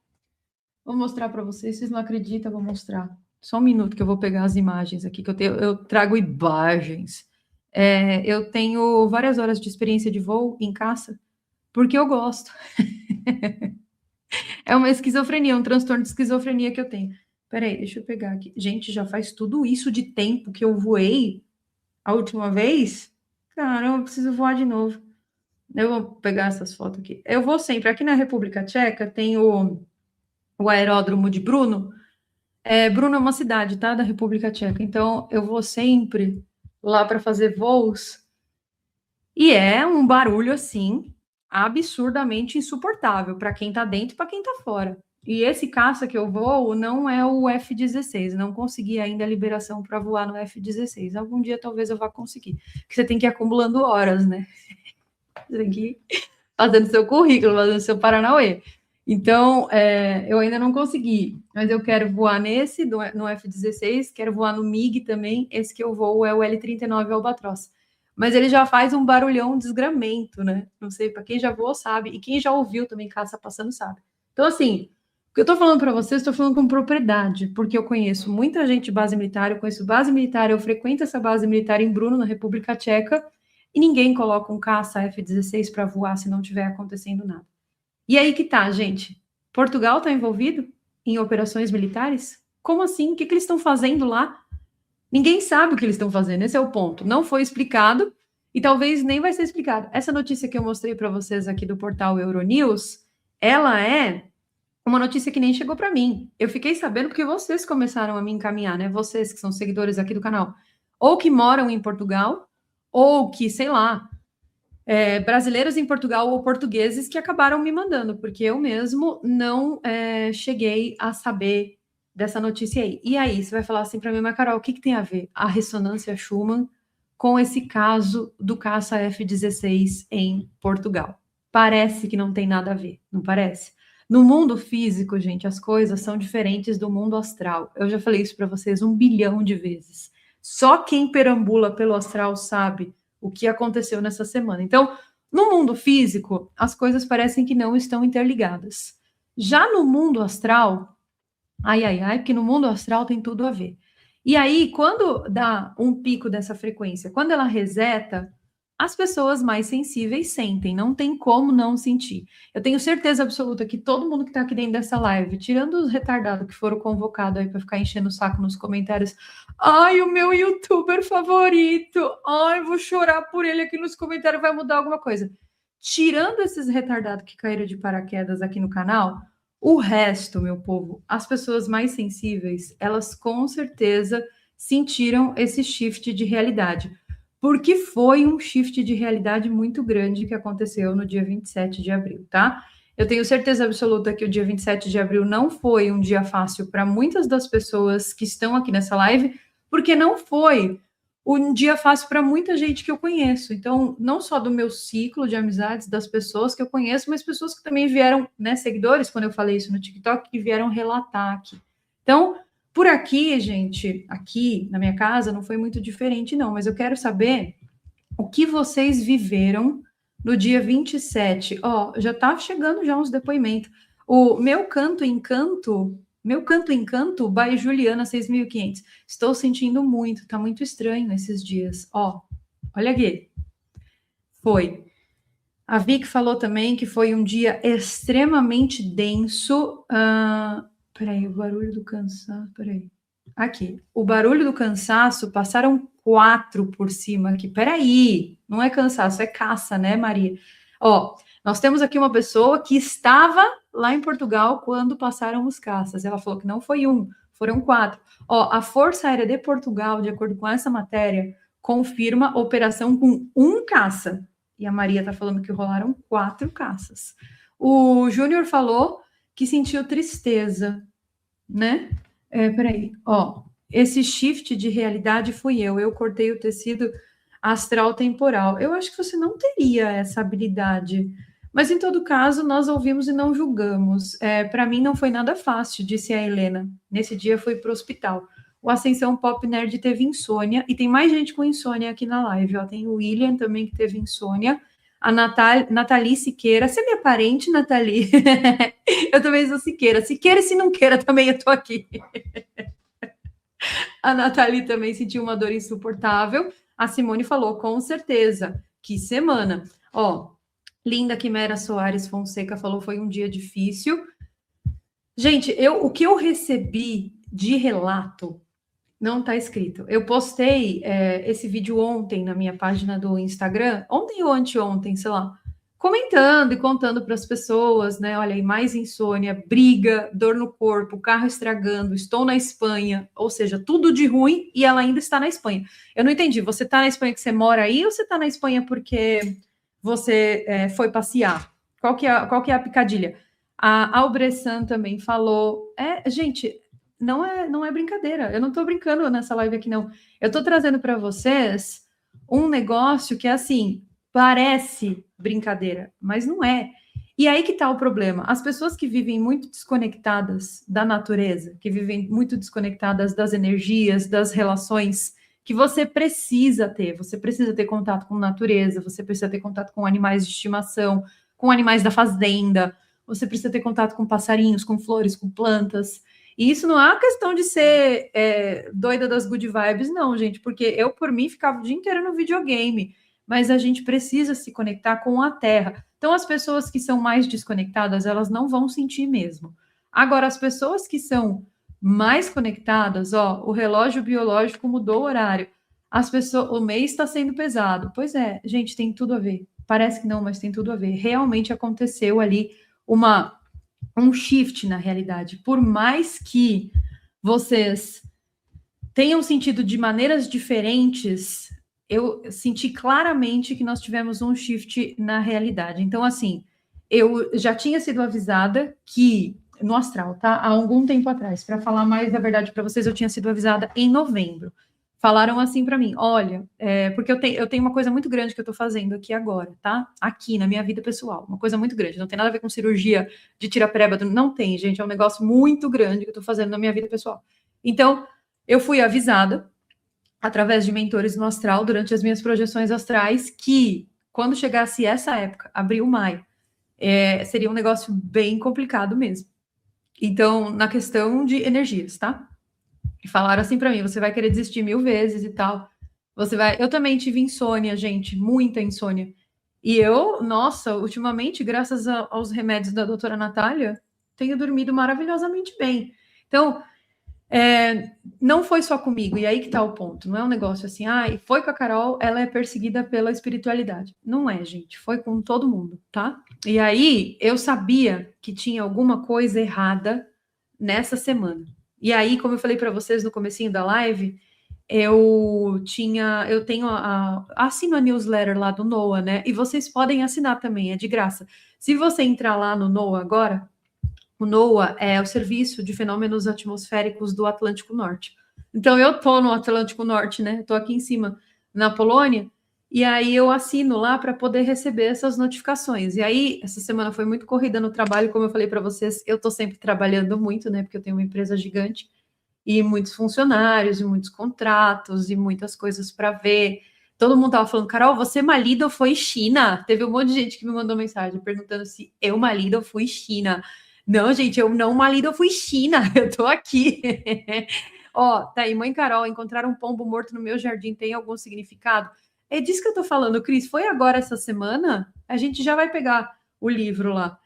Vou mostrar para vocês. Vocês não acreditam, vou mostrar. Só um minuto que eu vou pegar as imagens aqui, que eu trago imagens. Eu tenho várias horas de experiência de voo em caça, porque eu gosto. É uma esquizofrenia, um transtorno de esquizofrenia que eu tenho. Peraí, deixa eu pegar aqui. Gente, já faz tudo isso de tempo que eu voei a última vez? Caramba, eu preciso voar de novo. Eu vou pegar essas fotos aqui. Eu vou sempre. Aqui na República Tcheca tem o aeródromo de Brno. Brno é uma cidade, tá? Da República Tcheca. Então, eu vou sempre lá para fazer voos. E é um barulho, assim, absurdamente insuportável para quem tá dentro e para quem tá fora. E esse caça que eu voo não é o F-16. Não consegui ainda a liberação para voar no F-16. Algum dia talvez eu vá conseguir. Porque você tem que ir acumulando horas, né? Você tem que ir fazendo seu currículo, fazendo seu Paranauê. Então, eu ainda não consegui, mas eu quero voar nesse, no F-16, quero voar no MiG também. Esse que eu voo é o L-39 Albatross. Mas ele já faz um barulhão, um desgramento, né? Não sei, para quem já voou sabe, e quem já ouviu também caça passando sabe. Então, assim, o que eu tô falando para vocês, estou falando com propriedade, porque eu conheço muita gente de base militar, eu conheço base militar, eu frequento essa base militar em Brno, na República Tcheca, e ninguém coloca um caça F-16 para voar se não tiver acontecendo nada. E aí que tá, gente. Portugal está envolvido em operações militares? Como assim? O que eles estão fazendo lá? Ninguém sabe o que eles estão fazendo, esse é o ponto. Não foi explicado e talvez nem vai ser explicado. Essa notícia que eu mostrei para vocês aqui do portal Euronews, ela é uma notícia que nem chegou para mim. Eu fiquei sabendo porque vocês começaram a me encaminhar, né? Vocês que são seguidores aqui do canal. Ou que moram em Portugal, ou que, sei lá, brasileiros em Portugal ou portugueses que acabaram me mandando, porque eu mesmo não cheguei a saber dessa notícia aí. E aí, você vai falar assim para mim, mas Carol, o que tem a ver a ressonância Schumann com esse caso do caça F-16 em Portugal? Parece que não tem nada a ver, não parece? No mundo físico, gente, as coisas são diferentes do mundo astral. Eu já falei isso para vocês 1 bilhão de vezes. Só quem perambula pelo astral sabe o que aconteceu nessa semana. Então, no mundo físico, as coisas parecem que não estão interligadas. Já no mundo astral, porque no mundo astral tem tudo a ver. E aí, quando dá um pico dessa frequência, quando ela reseta, as pessoas mais sensíveis sentem, não tem como não sentir. Eu tenho certeza absoluta que todo mundo que está aqui dentro dessa live, tirando os retardados que foram convocados aí para ficar enchendo o saco nos comentários, ai, o meu youtuber favorito, ai, vou chorar por ele aqui nos comentários, vai mudar alguma coisa. Tirando esses retardados que caíram de paraquedas aqui no canal, o resto, meu povo, as pessoas mais sensíveis, elas com certeza sentiram esse shift de realidade. Porque foi um shift de realidade muito grande que aconteceu no dia 27 de abril, tá? Eu tenho certeza absoluta que o dia 27 de abril não foi um dia fácil para muitas das pessoas que estão aqui nessa live, porque não foi um dia fácil para muita gente que eu conheço. Então, não só do meu ciclo de amizades, das pessoas que eu conheço, mas pessoas que também vieram, né, seguidores, quando eu falei isso no TikTok, que vieram relatar aqui. Então, por aqui, gente, aqui na minha casa, não foi muito diferente, não, mas eu quero saber o que vocês viveram no dia 27. Ó, já tá chegando já uns depoimentos. O Meu Canto Encanto, by Juliana 6.500. Estou sentindo muito, tá muito estranho esses dias. Ó, olha aqui. Foi. A Vic falou também que foi um dia extremamente denso. Peraí, o barulho do cansaço. Peraí. Aqui. O barulho do cansaço, passaram 4 por cima aqui. Peraí. Não é cansaço, é caça, né, Maria? Ó, nós temos aqui uma pessoa que estava lá em Portugal quando passaram os caças. Ela falou que não foi um, foram 4. Ó, a Força Aérea de Portugal, de acordo com essa matéria, confirma operação com um caça. E a Maria tá falando que rolaram 4 caças. O Júnior falou que sentiu tristeza, né? Peraí, ó, esse shift de realidade fui eu. Eu cortei o tecido astral temporal. Eu acho que você não teria essa habilidade. Mas, em todo caso, nós ouvimos e não julgamos. Para mim, não foi nada fácil, disse a Helena. Nesse dia, fui para o hospital. O Ascensão Pop Nerd teve insônia. E tem mais gente com insônia aqui na live. Ó. Tem o William também, que teve insônia. A Nathalie Siqueira. Você é minha parente, Nathalie? Eu também sou Siqueira. Siqueira e se não queira, também eu tô aqui. A Nathalie também sentiu uma dor insuportável. A Simone falou, com certeza. Que semana. Ó, Linda Quimera Soares Fonseca falou, foi um dia difícil. Gente, o que eu recebi de relato não tá escrito. Eu postei esse vídeo ontem na minha página do Instagram, ontem ou anteontem, sei lá. comentando e contando para as pessoas, né? Olha aí, mais insônia, briga, dor no corpo, carro estragando, estou na Espanha, ou seja, tudo de ruim e ela ainda está na Espanha. Eu não entendi, você está na Espanha que você mora aí ou você está na Espanha porque você foi passear? Qual que é a picadilha? A Albressan também falou, gente, não é brincadeira, eu não estou brincando nessa live aqui, não. Eu estou trazendo para vocês um negócio que é assim, parece brincadeira, mas não é. E aí que está o problema. As pessoas que vivem muito desconectadas da natureza, que vivem muito desconectadas das energias, das relações que você precisa ter. Você precisa ter contato com natureza, você precisa ter contato com animais de estimação, com animais da fazenda, você precisa ter contato com passarinhos, com flores, com plantas. E isso não é uma questão de ser doida das good vibes, não, gente, porque eu, por mim, ficava o dia inteiro no videogame, mas a gente precisa se conectar com a Terra. Então, as pessoas que são mais desconectadas, elas não vão sentir mesmo. Agora, as pessoas que são mais conectadas, ó, o relógio biológico mudou o horário. As pessoas, o mês está sendo pesado. Pois é, gente, tem tudo a ver. Parece que não, mas tem tudo a ver. Realmente aconteceu ali um shift na realidade. Por mais que vocês tenham sentido de maneiras diferentes, eu senti claramente que nós tivemos um shift na realidade. Então, assim, eu já tinha sido avisada que no astral, tá? Há algum tempo atrás, para falar mais da verdade para vocês, eu tinha sido avisada em novembro. Falaram assim para mim, olha, porque eu tenho uma coisa muito grande que eu estou fazendo aqui agora, tá? Aqui na minha vida pessoal, uma coisa muito grande, não tem nada a ver com cirurgia de tirar-preba, não tem, gente, é um negócio muito grande que eu estou fazendo na minha vida pessoal. Então, eu fui avisada através de mentores no astral durante as minhas projeções astrais que quando chegasse essa época, abril, maio, seria um negócio bem complicado mesmo. Então, na questão de energias, tá? E falaram assim para mim, você vai querer desistir 1000 vezes e tal. Eu também tive insônia, gente, muita insônia. E eu, nossa, ultimamente, graças aos remédios da doutora Natália, tenho dormido maravilhosamente bem. Então, não foi só comigo, e aí que tá o ponto. Não é um negócio assim, foi com a Carol, ela é perseguida pela espiritualidade. Não é, gente, foi com todo mundo, tá? E aí eu sabia que tinha alguma coisa errada nessa semana. E aí, como eu falei para vocês no comecinho da live, assino a newsletter lá do NOAA, né? E vocês podem assinar também, é de graça. Se você entrar lá no NOAA agora, o NOAA é o Serviço de Fenômenos Atmosféricos do Atlântico Norte. Então, eu tô no Atlântico Norte, né? Tô aqui em cima, na Polônia, e aí eu assino lá para poder receber essas notificações. E aí, essa semana foi muito corrida no trabalho, como eu falei para vocês, eu tô sempre trabalhando muito, né? Porque eu tenho uma empresa gigante e muitos funcionários, e muitos contratos, e muitas coisas para ver. Todo mundo tava falando, Carol, você malida ou foi China? Teve um monte de gente que me mandou mensagem perguntando se eu malida ou fui China. Não, gente, eu não malida, eu fui China, eu tô aqui. Ó, tá aí, mãe Carol, encontrar um pombo morto no meu jardim tem algum significado? É disso que eu tô falando, Cris. Foi agora essa semana? A gente já vai pegar o livro lá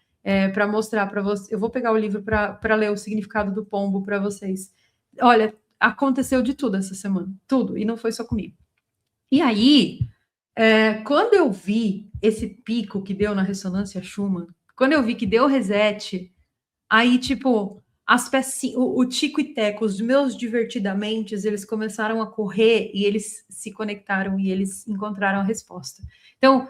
para mostrar para vocês. Eu vou pegar o livro para ler o significado do pombo para vocês. Olha, aconteceu de tudo essa semana, tudo, e não foi só comigo. E aí, quando eu vi esse pico que deu na ressonância Schumann, quando eu vi que deu reset, aí, tipo, as pecinhas, o Tico e Teco, os meus divertidamentes, eles começaram a correr e eles se conectaram e eles encontraram a resposta. Então,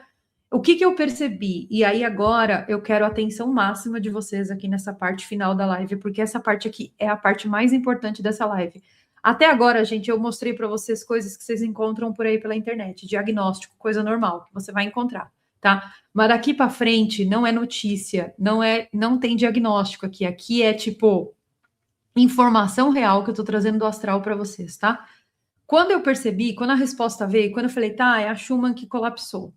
o que eu percebi? E aí agora eu quero a atenção máxima de vocês aqui nessa parte final da live, porque essa parte aqui é a parte mais importante dessa live. Até agora, gente, eu mostrei para vocês coisas que vocês encontram por aí pela internet, diagnóstico, coisa normal, que você vai encontrar, tá? Mas daqui para frente não é notícia, não tem diagnóstico aqui. Aqui é tipo informação real que eu tô trazendo do astral para vocês, tá? Quando eu percebi, quando a resposta veio, quando eu falei, tá, é a Schumann que colapsou.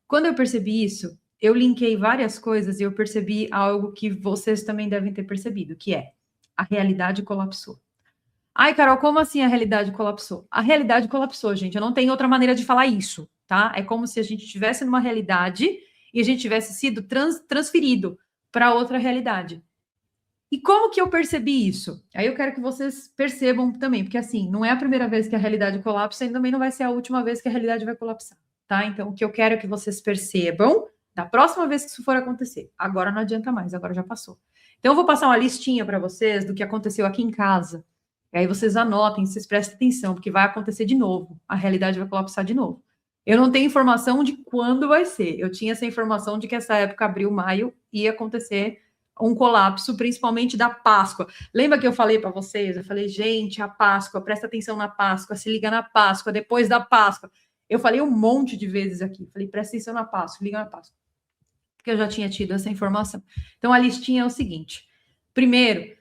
Quando eu percebi isso, eu linkei várias coisas e eu percebi algo que vocês também devem ter percebido, que é a realidade colapsou. Ai, Carol, como assim a realidade colapsou? A realidade colapsou, gente. Eu não tenho outra maneira de falar isso, tá? É como se a gente estivesse numa realidade e a gente tivesse sido transferido para outra realidade. E como que eu percebi isso? Aí eu quero que vocês percebam também, porque assim, não é a primeira vez que a realidade colapsa e também não vai ser a última vez que a realidade vai colapsar, tá? Então, o que eu quero que vocês percebam Da próxima vez que isso for acontecer. Agora não adianta mais, agora já passou. Então, eu vou passar uma listinha para vocês do que aconteceu aqui em casa. E aí vocês anotem, vocês prestem atenção, porque vai acontecer de novo. A realidade vai colapsar de novo. Eu não tenho informação de quando vai ser. Eu tinha essa informação de que essa época, abril, maio, ia acontecer um colapso, principalmente da Páscoa. Lembra que eu falei para vocês? Eu falei, gente, a Páscoa, presta atenção na Páscoa, se liga na Páscoa, depois da Páscoa. Eu falei um monte de vezes aqui. Falei, presta atenção na Páscoa, liga na Páscoa. Porque eu já tinha tido essa informação. Então, a listinha é o seguinte. Primeiro,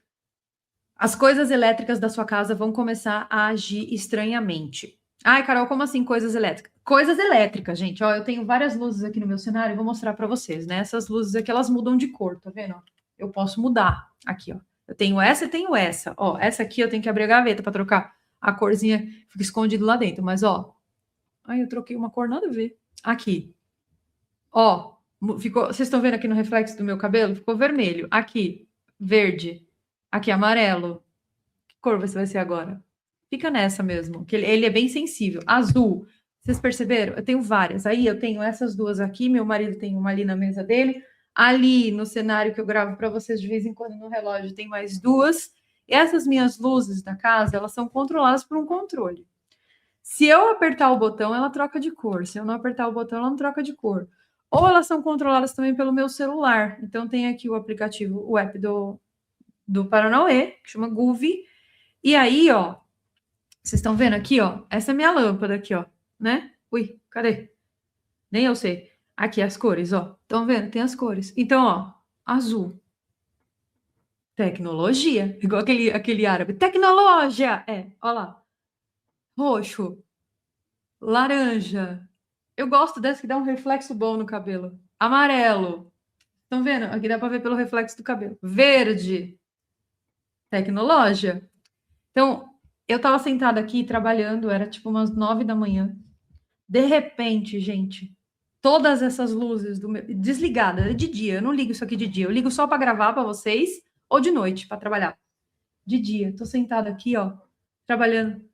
as coisas elétricas da sua casa vão começar a agir estranhamente. Ai, Carol, como assim coisas elétricas? Coisas elétricas, gente. Ó, eu tenho várias luzes aqui no meu cenário, eu vou mostrar para vocês, né? Essas luzes aqui, elas mudam de cor, tá vendo? Eu posso mudar aqui, ó. Eu tenho essa e tenho essa. Ó, essa aqui eu tenho que abrir a gaveta para trocar a corzinha, fica escondido lá dentro. Mas, ó, ai, eu troquei uma cor, nada a ver. Aqui. Ó, ficou, vocês estão vendo aqui no reflexo do meu cabelo? Ficou vermelho. Aqui, verde. Aqui, amarelo. Que cor você vai ser agora? Fica nessa mesmo, que ele é bem sensível. Azul. Vocês perceberam? Eu tenho várias. Aí eu tenho essas duas aqui, meu marido tem uma ali na mesa dele. Ali no cenário que eu gravo para vocês de vez em quando no relógio tem mais duas. E essas minhas luzes da casa, elas são controladas por um controle. Se eu apertar o botão, ela troca de cor. Se eu não apertar o botão, ela não troca de cor. Ou elas são controladas também pelo meu celular. Então tem aqui o aplicativo, o app do Paranauê, que chama Guvi. E aí, ó, vocês estão vendo aqui, ó? Essa é a minha lâmpada aqui, ó, né? Ui, cadê? Nem eu sei. Aqui as cores, ó. Estão vendo? Tem as cores. Então, ó, azul. Tecnologia. Igual aquele árabe. Tecnologia! É, ó lá. Roxo. Laranja. Eu gosto dessa que dá um reflexo bom no cabelo. Amarelo. Estão vendo? Aqui dá para ver pelo reflexo do cabelo. Verde. Tecnologia. Então, eu estava sentada aqui trabalhando, era tipo umas 9 da manhã. De repente, gente, todas essas luzes desligadas, de dia, eu não ligo isso aqui de dia, eu ligo só para gravar para vocês ou de noite para trabalhar. De dia, tô sentada aqui, ó, trabalhando.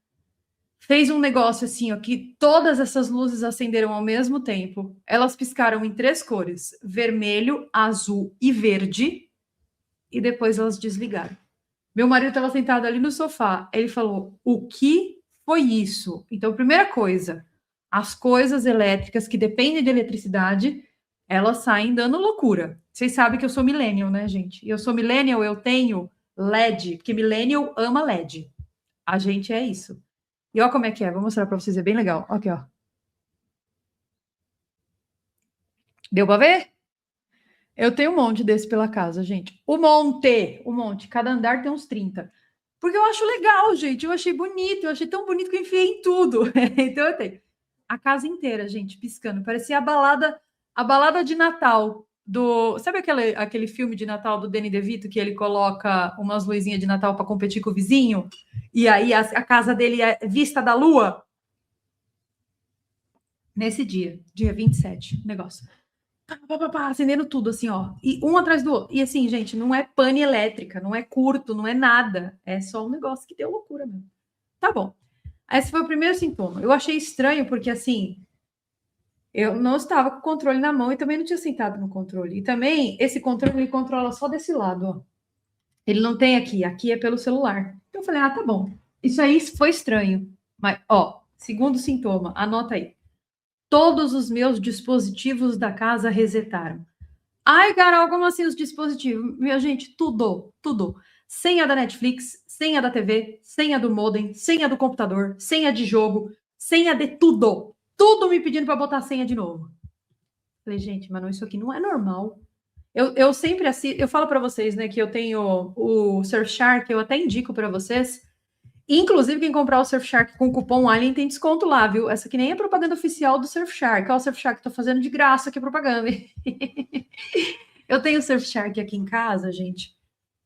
Fez um negócio assim, ó, que todas essas luzes acenderam ao mesmo tempo. Elas piscaram em 3 cores: vermelho, azul e verde. E depois elas desligaram. Meu marido estava sentado ali no sofá. Ele falou: o que foi isso? Então, primeira coisa, as coisas elétricas que dependem de eletricidade, elas saem dando loucura. Vocês sabem que eu sou millennial, né, gente? E eu sou millennial, eu tenho LED, porque millennial ama LED. A gente é isso. E olha como é que é. Vou mostrar para vocês, é bem legal. Aqui, ó. Deu para ver? Eu tenho um monte desse pela casa, gente. Um monte. Cada andar tem uns 30. Porque eu acho legal, gente. Eu achei bonito. Eu achei tão bonito que eu enfiei em tudo. Então eu tenho a casa inteira, gente, piscando. Parecia a balada de Natal do... Sabe aquele filme de Natal do Danny DeVito que ele coloca umas luzinhas de Natal para competir com o vizinho? E aí a casa dele é vista da lua? Nesse dia 27, negócio. Acendendo tudo, assim, ó. E um atrás do outro. E assim, gente, não é pane elétrica, não é curto, não é nada. É só um negócio que deu loucura mesmo. Tá bom. Esse foi o primeiro sintoma. Eu achei estranho, porque assim, eu não estava com o controle na mão e também não tinha sentado no controle. E também, esse controle, ele controla só desse lado, ó. Ele não tem aqui é pelo celular. Então eu falei, tá bom. Isso aí foi estranho. Mas, ó, segundo sintoma, anota aí. Todos os meus dispositivos da casa resetaram. Ai, Carol, como assim os dispositivos? Minha gente, tudo. Senha da Netflix, senha da TV, senha do modem, senha do computador, senha de jogo, senha de tudo. Tudo me pedindo para botar a senha de novo. Falei, gente, mas não, isso aqui não é normal. Eu sempre assisto, eu falo para vocês, né, que eu tenho o Surfshark, eu até indico para vocês. Inclusive, quem comprar o Surfshark com cupom Alien tem desconto lá, viu? Essa aqui nem é propaganda oficial do Surfshark. Ó, o Surfshark, tô fazendo de graça aqui a propaganda. Eu tenho o Surfshark aqui em casa, gente.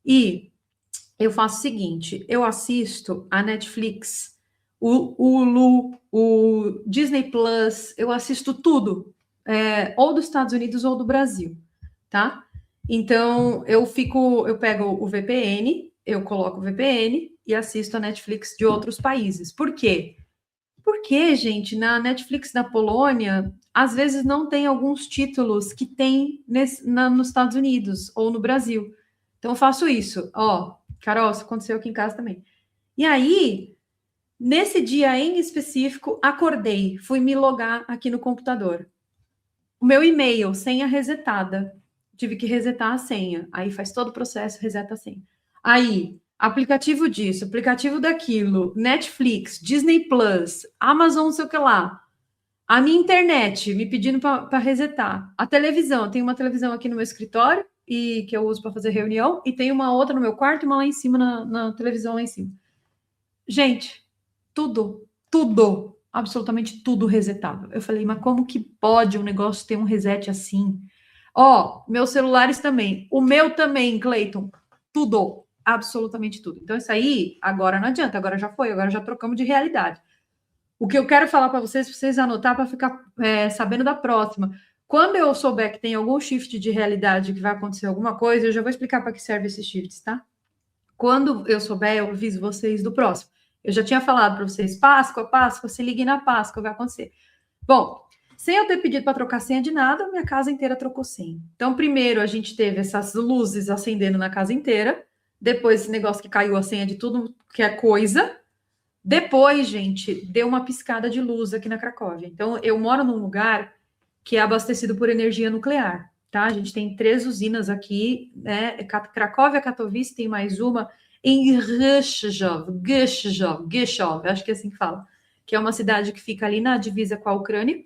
E eu faço o seguinte, eu assisto a Netflix, o Hulu, o Disney Plus, eu assisto tudo, ou dos Estados Unidos ou do Brasil, tá? Então, eu pego o VPN, eu coloco o VPN e assisto a Netflix de outros países. Por quê? Porque que, gente, na Netflix da Polônia, às vezes não tem alguns títulos que tem nos Estados Unidos ou no Brasil. Então, eu faço isso. Ó, Carol, isso aconteceu aqui em casa também. E aí, nesse dia em específico, acordei, fui me logar aqui no computador. O meu e-mail, senha resetada. Tive que resetar a senha. Aí faz todo o processo, reseta a senha. Aí, aplicativo disso, aplicativo daquilo, Netflix, Disney Plus, Amazon, não sei o que lá. A minha internet me pedindo para resetar. A televisão, eu tenho uma televisão aqui no meu escritório e que eu uso para fazer reunião, e tem uma outra no meu quarto e uma lá em cima na televisão lá em cima. Gente, tudo, absolutamente tudo resetado. Eu falei, mas como que pode um negócio ter um reset assim? Ó, meus celulares também. O meu também, Cleiton. Tudo, absolutamente tudo. Então, isso aí, agora não adianta, agora já foi, agora já trocamos de realidade. O que eu quero falar para vocês anotar para ficar sabendo da próxima. Quando eu souber que tem algum shift de realidade, que vai acontecer alguma coisa, eu já vou explicar para que serve esses shifts, tá? Quando eu souber, eu aviso vocês do próximo. Eu já tinha falado para vocês, Páscoa, se ligue na Páscoa, vai acontecer. Bom, sem eu ter pedido para trocar senha de nada, minha casa inteira trocou senha. Então, primeiro a gente teve essas luzes acendendo na casa inteira, depois esse negócio que caiu a senha de tudo que é coisa. Depois, gente, deu uma piscada de luz aqui na Cracóvia. Então, eu moro num lugar que é abastecido por energia nuclear, tá? A gente tem 3 usinas aqui, né? Cracóvia, Katowice, tem mais uma em Rzeszów, acho que é assim que fala, que é uma cidade que fica ali na divisa com a Ucrânia.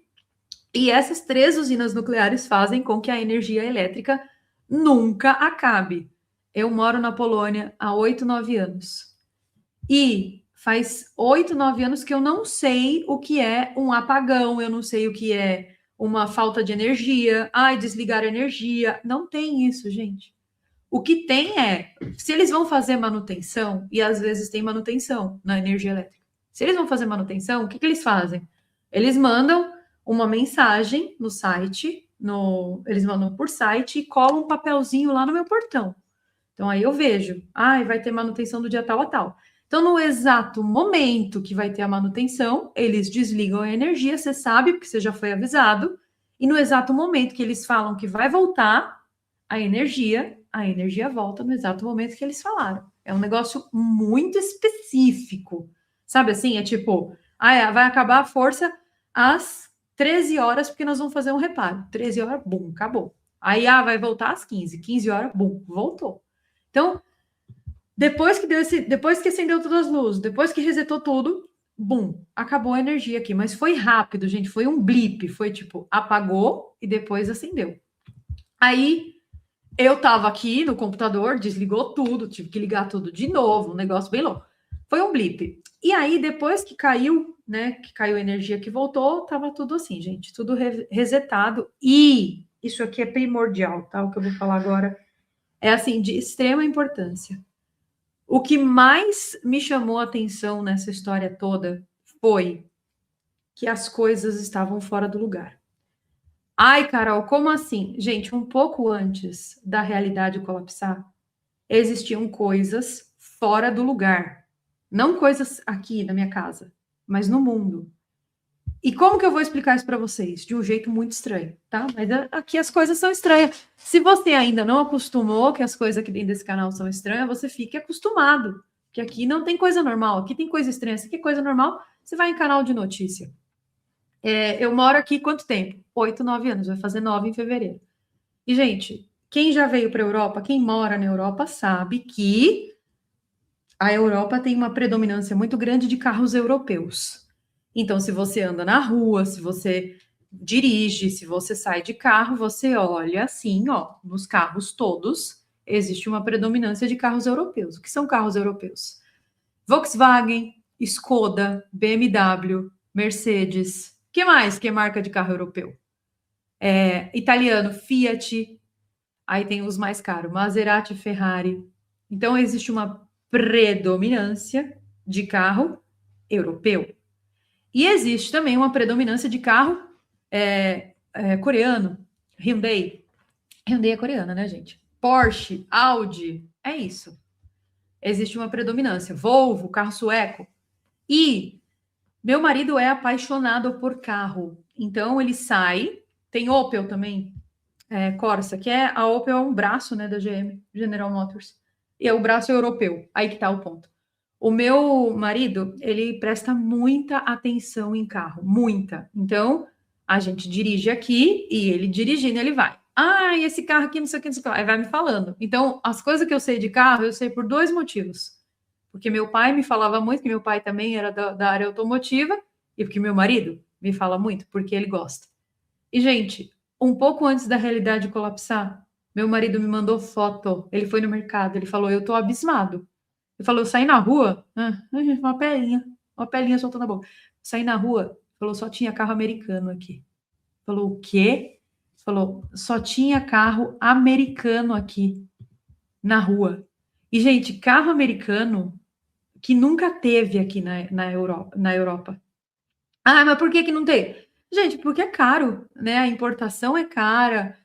E essas 3 usinas nucleares fazem com que a energia elétrica nunca acabe. Eu moro na Polônia há 8, 9 anos. E faz 8, 9 anos que eu não sei o que é um apagão, eu não sei o que é uma falta de energia, desligar a energia. Não tem isso, gente. O que tem é, se eles vão fazer manutenção, e às vezes tem manutenção na energia elétrica. Se eles vão fazer manutenção, o que eles fazem? Eles mandam uma mensagem no site, eles mandam por site e colam um papelzinho lá no meu portão. Então aí eu vejo, vai ter manutenção do dia tal a tal. Então, no exato momento que vai ter a manutenção, eles desligam a energia, você sabe, porque você já foi avisado, e no exato momento que eles falam que vai voltar a energia volta no exato momento que eles falaram. É um negócio muito específico. Sabe assim? É tipo, vai acabar a força às 13 horas, porque nós vamos fazer um reparo. 13 horas, bum, acabou. Aí, vai voltar às 15. 15 horas, bum, voltou. Então, depois que acendeu todas as luzes, depois que resetou tudo, bum, acabou a energia aqui. Mas foi rápido, gente, foi um blip, foi tipo, apagou e depois acendeu. Aí, eu tava aqui no computador, desligou tudo, tive que ligar tudo de novo, um negócio bem louco. Foi um blip. E aí, depois que caiu, né, que caiu a energia que voltou, tava tudo assim, gente, tudo resetado. E isso aqui é primordial, tá? O que eu vou falar agora é, assim, de extrema importância. O que mais me chamou a atenção nessa história toda foi que as coisas estavam fora do lugar. Ai, Carol, como assim? Gente, um pouco antes da realidade colapsar, existiam coisas fora do lugar. Não coisas aqui na minha casa, mas no mundo. E como que eu vou explicar isso para vocês? De um jeito muito estranho, tá? Mas aqui as coisas são estranhas. Se você ainda não acostumou que as coisas aqui dentro desse canal são estranhas, você fique acostumado. Que aqui não tem coisa normal, aqui tem coisa estranha. Se aqui é coisa normal, você vai em canal de notícia. Eu moro aqui quanto tempo? 8, 9 anos, vai fazer 9 em fevereiro. E, gente, quem já veio para a Europa, quem mora na Europa, sabe que a Europa tem uma predominância muito grande de carros europeus. Então, se você anda na rua, se você dirige, se você sai de carro, você olha assim, ó, nos carros todos, existe uma predominância de carros europeus. O que são carros europeus? Volkswagen, Skoda, BMW, Mercedes. O que mais que é marca de carro europeu? Italiano, Fiat. Aí tem os mais caros, Maserati, Ferrari. Então, existe uma predominância de carro europeu. E existe também uma predominância de carro coreano, Hyundai. Hyundai é coreana, né, gente? Porsche, Audi, é isso. Existe uma predominância. Volvo, carro sueco. E Meu marido é apaixonado por carro, então ele sai. Tem Opel também, Corsa, que é a Opel é um braço, né, da GM, General Motors, e é o braço europeu. Aí que tá o ponto. O meu marido, ele presta muita atenção em carro, muita. Então, a gente dirige aqui e ele dirigindo, ele vai. Ah, e esse carro aqui, não sei o que, não sei o que. Aí vai me falando. Então, as coisas que eu sei de carro, eu sei por dois motivos. Porque meu pai me falava muito, que meu pai também era da área automotiva, e porque meu marido me fala muito, porque ele gosta. E, gente, um pouco antes da realidade colapsar, meu marido me mandou foto. Ele foi no mercado, ele falou: Eu tô abismado. Ele falou: Eu saí na rua, uma pelinha soltando a boca. Saí na rua, falou: Só tinha carro americano aqui. Falou: O quê? Falou: Só tinha carro americano aqui na rua. E, gente, carro americano que nunca teve aqui na Europa. Ah, mas por que não tem? Gente, porque é caro, né? A importação é cara.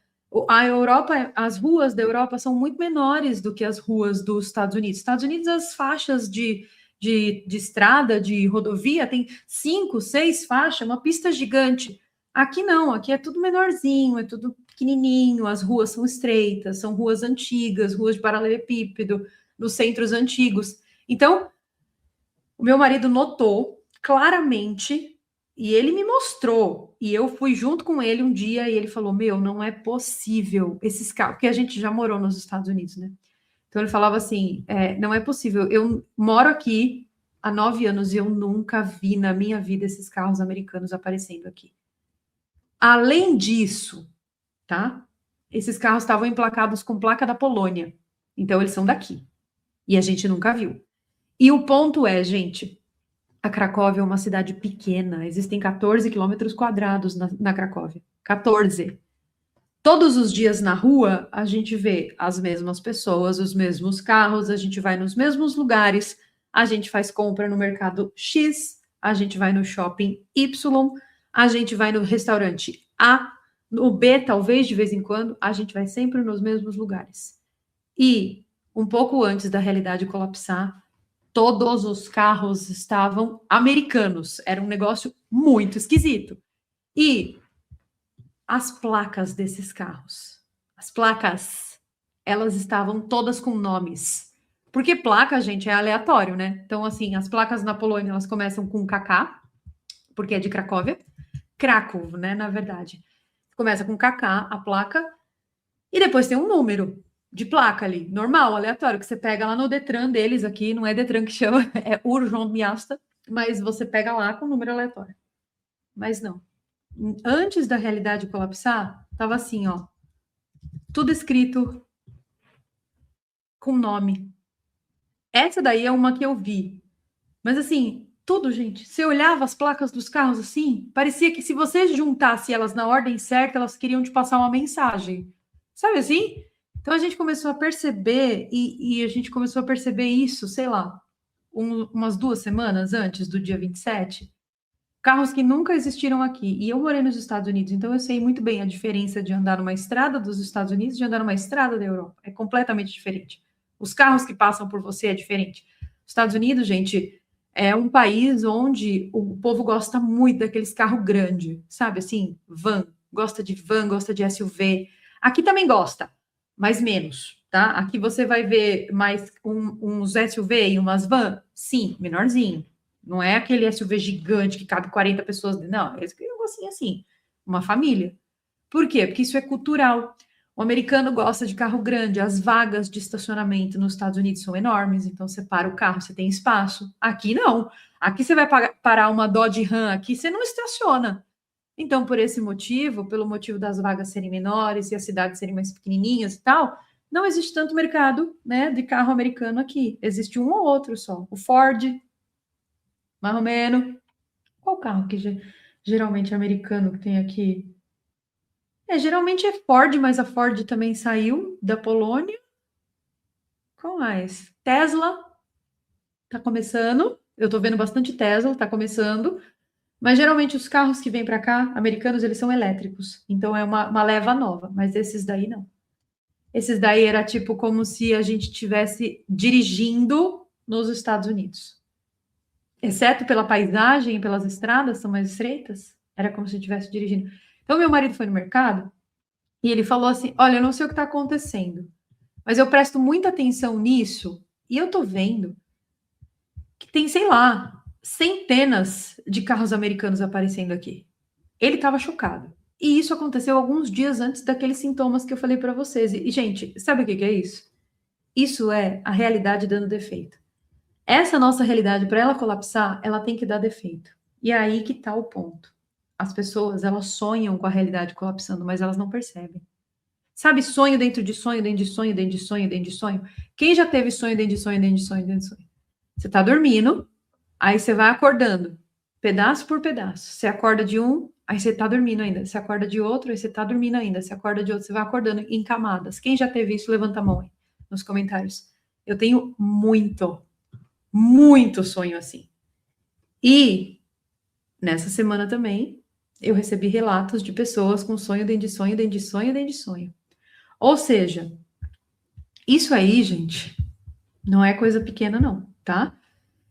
A Europa, as ruas da Europa são muito menores do que as ruas dos Estados Unidos. Estados Unidos, as faixas de estrada, de rodovia, tem 5, 6 faixas, uma pista gigante. Aqui não, aqui é tudo menorzinho, é tudo pequenininho, as ruas são estreitas, são ruas antigas, ruas de paralelepípedo, nos centros antigos. Então, o meu marido notou claramente e ele me mostrou. E eu fui junto com ele um dia e ele falou: Meu, não é possível esses carros, porque a gente já morou nos Estados Unidos, né? Então ele falava assim: Não é possível. Eu moro aqui há 9 anos e eu nunca vi na minha vida esses carros americanos aparecendo aqui. Além disso, tá? Esses carros estavam emplacados com placa da Polônia. Então eles são daqui. E a gente nunca viu. E o ponto é, gente, a Cracóvia é uma cidade pequena, existem 14 quilômetros quadrados na Cracóvia. 14. Todos os dias na rua, a gente vê as mesmas pessoas, os mesmos carros, a gente vai nos mesmos lugares, a gente faz compra no mercado X, a gente vai no shopping Y, a gente vai no restaurante A, no B, talvez de vez em quando, a gente vai sempre nos mesmos lugares. E um pouco antes da realidade colapsar, todos os carros estavam americanos. Era um negócio muito esquisito. E as placas desses carros, as placas, elas estavam todas com nomes. Porque placa, gente, é aleatório, né? Então, assim, as placas na Polônia, elas começam com KK, porque é de Cracóvia. Kraków, né, na verdade. Começa com KK, a placa, e depois tem um número de placa ali, normal, aleatório, que você pega lá no Detran deles aqui, não é Detran que chama, é Urjom-Miasta, mas você pega lá com número aleatório. Mas não. Antes da realidade colapsar, tava assim, ó, tudo escrito com nome. Essa daí é uma que eu vi. Mas assim, tudo, gente. Você olhava as placas dos carros assim, parecia que se você juntasse elas na ordem certa, elas queriam te passar uma mensagem. Sabe assim? Então a gente começou a perceber, e a gente começou a perceber isso, sei lá, umas 2 semanas antes do dia 27. Carros que nunca existiram aqui. E eu morei nos Estados Unidos, então eu sei muito bem a diferença de andar numa estrada dos Estados Unidos e de andar numa estrada da Europa. É completamente diferente. Os carros que passam por você é diferente. Estados Unidos, gente, é um país onde o povo gosta muito daqueles carros grandes, sabe assim? Van, gosta de SUV. Aqui também gosta, mas menos, tá? Aqui você vai ver mais uns SUV e umas van, sim, menorzinho. Não é aquele SUV gigante que cabe 40 pessoas. Não, eles queriam assim, uma família. Por quê? Porque isso é cultural. O americano gosta de carro grande, as vagas de estacionamento nos Estados Unidos são enormes, então você para o carro, você tem espaço. Aqui não. Aqui você vai parar uma Dodge Ram, aqui você não estaciona. Então, por esse motivo, pelo motivo das vagas serem menores e as cidades serem mais pequenininhas e tal, não existe tanto mercado, né, de carro americano aqui. Existe um ou outro só. O Ford, mais ou menos. Qual carro que geralmente é americano que tem aqui? Geralmente é Ford, mas a Ford também saiu da Polônia. Qual mais? Tesla tá começando. Eu tô vendo bastante Tesla, tá começando. Mas geralmente os carros que vêm para cá, americanos, eles são elétricos. Então é uma leva nova, mas esses daí não. Esses daí era tipo como se a gente estivesse dirigindo nos Estados Unidos. exceto pela paisagem e pelas estradas, são mais estreitas. Era como se eu estivesse dirigindo. Então, meu marido foi no mercado e ele falou assim: Olha, eu não sei o que está acontecendo, mas eu presto muita atenção nisso e eu tô vendo que tem, sei lá, centenas de carros americanos aparecendo aqui. Ele estava chocado. E isso aconteceu alguns dias antes daqueles sintomas que eu falei para vocês. E, gente, sabe o que é isso? Isso é a realidade dando defeito. Essa nossa realidade, para ela colapsar, ela tem que dar defeito. E é aí que está o ponto. As pessoas, elas sonham com a realidade colapsando, mas elas não percebem. Sabe, sonho dentro de sonho, dentro de sonho, dentro de sonho, dentro de sonho? Quem já teve sonho dentro de sonho, dentro de sonho, dentro de sonho? Você está dormindo, aí você vai acordando, pedaço por pedaço. Você acorda de um, aí você está dormindo ainda. Você acorda de outro, aí você está dormindo ainda. Você acorda de outro, você vai acordando em camadas. Quem já teve isso, levanta a mão aí nos comentários. Eu tenho muito sonho assim. E nessa semana também, eu recebi relatos de pessoas com sonho dentro de sonho, dentro de sonho, dentro de sonho. Ou seja, isso aí, gente, não é coisa pequena não, tá?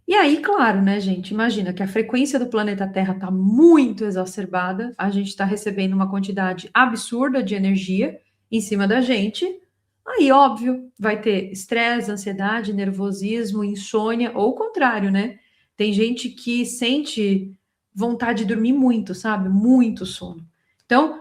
E aí, claro, né, gente, imagina que a frequência do planeta Terra está muito exacerbada, a gente está recebendo uma quantidade absurda de energia em cima da gente. Aí, óbvio, vai ter estresse, ansiedade, nervosismo, insônia, ou o contrário, né? Tem gente que sente vontade de dormir muito, sabe? Muito sono. Então,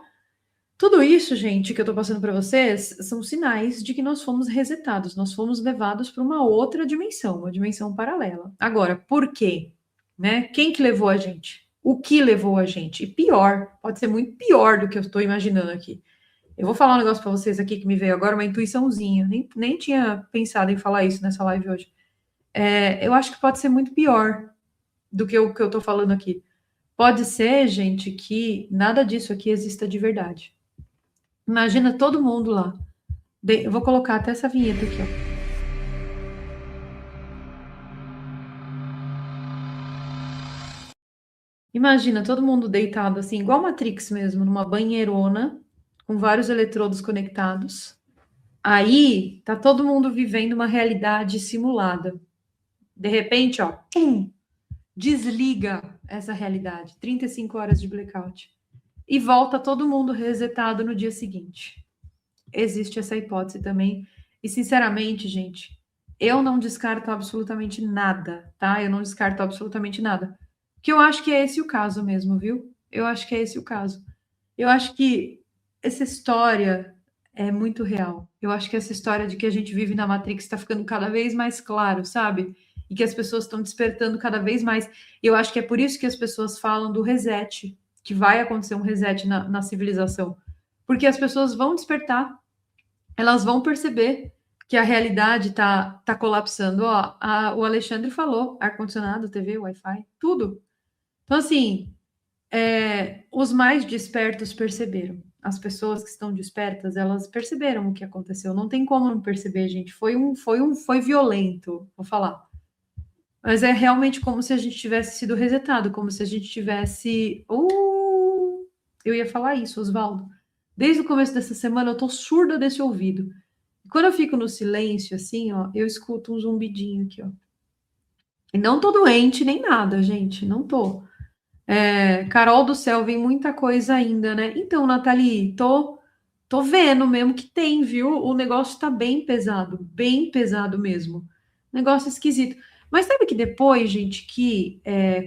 tudo isso, gente, que eu tô passando para vocês, são sinais de que nós fomos resetados, nós fomos levados para uma outra dimensão, uma dimensão paralela. Agora, por quê? Né? Quem que levou a gente? O que levou a gente? E pior, pode ser muito pior do que eu estou imaginando aqui. Eu vou falar um negócio para vocês aqui que me veio agora, uma intuiçãozinha. Nem tinha pensado em falar isso nessa live hoje. Eu acho que pode ser muito pior do que o que eu tô falando aqui. Pode ser, gente, que nada disso aqui exista de verdade. Imagina todo mundo lá. Eu vou colocar até essa vinheta aqui, ó. Imagina todo mundo deitado assim, igual Matrix mesmo, numa banheirona, com vários eletrodos conectados. Aí tá todo mundo vivendo uma realidade simulada. De repente, ó, pum, desliga essa realidade. 35 horas de blackout. E volta todo mundo resetado no dia seguinte. Existe essa hipótese também. E, sinceramente, gente, eu não descarto absolutamente nada, tá? Eu não descarto absolutamente nada. Que eu acho que é esse o caso mesmo, viu? Eu acho que é esse o caso. Eu acho que essa história é muito real. Eu acho que essa história de que a gente vive na Matrix está ficando cada vez mais claro, sabe? E que as pessoas estão despertando cada vez mais. Eu acho que é por isso que as pessoas falam do reset, que vai acontecer um reset na civilização. Porque as pessoas vão despertar, elas vão perceber que a realidade tá colapsando. Ó, o Alexandre falou, ar-condicionado, TV, Wi-Fi, tudo. Então, assim, os mais despertos perceberam. As pessoas que estão despertas, elas perceberam o que aconteceu. Não tem como não perceber, gente. Foi violento, vou falar. Mas é realmente como se a gente tivesse sido resetado, como se a gente tivesse. Eu ia falar isso, Oswaldo. Desde o começo dessa semana eu tô surda desse ouvido. Quando eu fico no silêncio, assim, ó, eu escuto um zumbidinho aqui, ó. E não tô doente nem nada, gente. Não tô. Carol do céu, vem muita coisa ainda, né? Então, Nathalie, tô vendo mesmo que tem, viu? O negócio tá bem pesado mesmo. Negócio esquisito. Mas sabe que depois, gente, que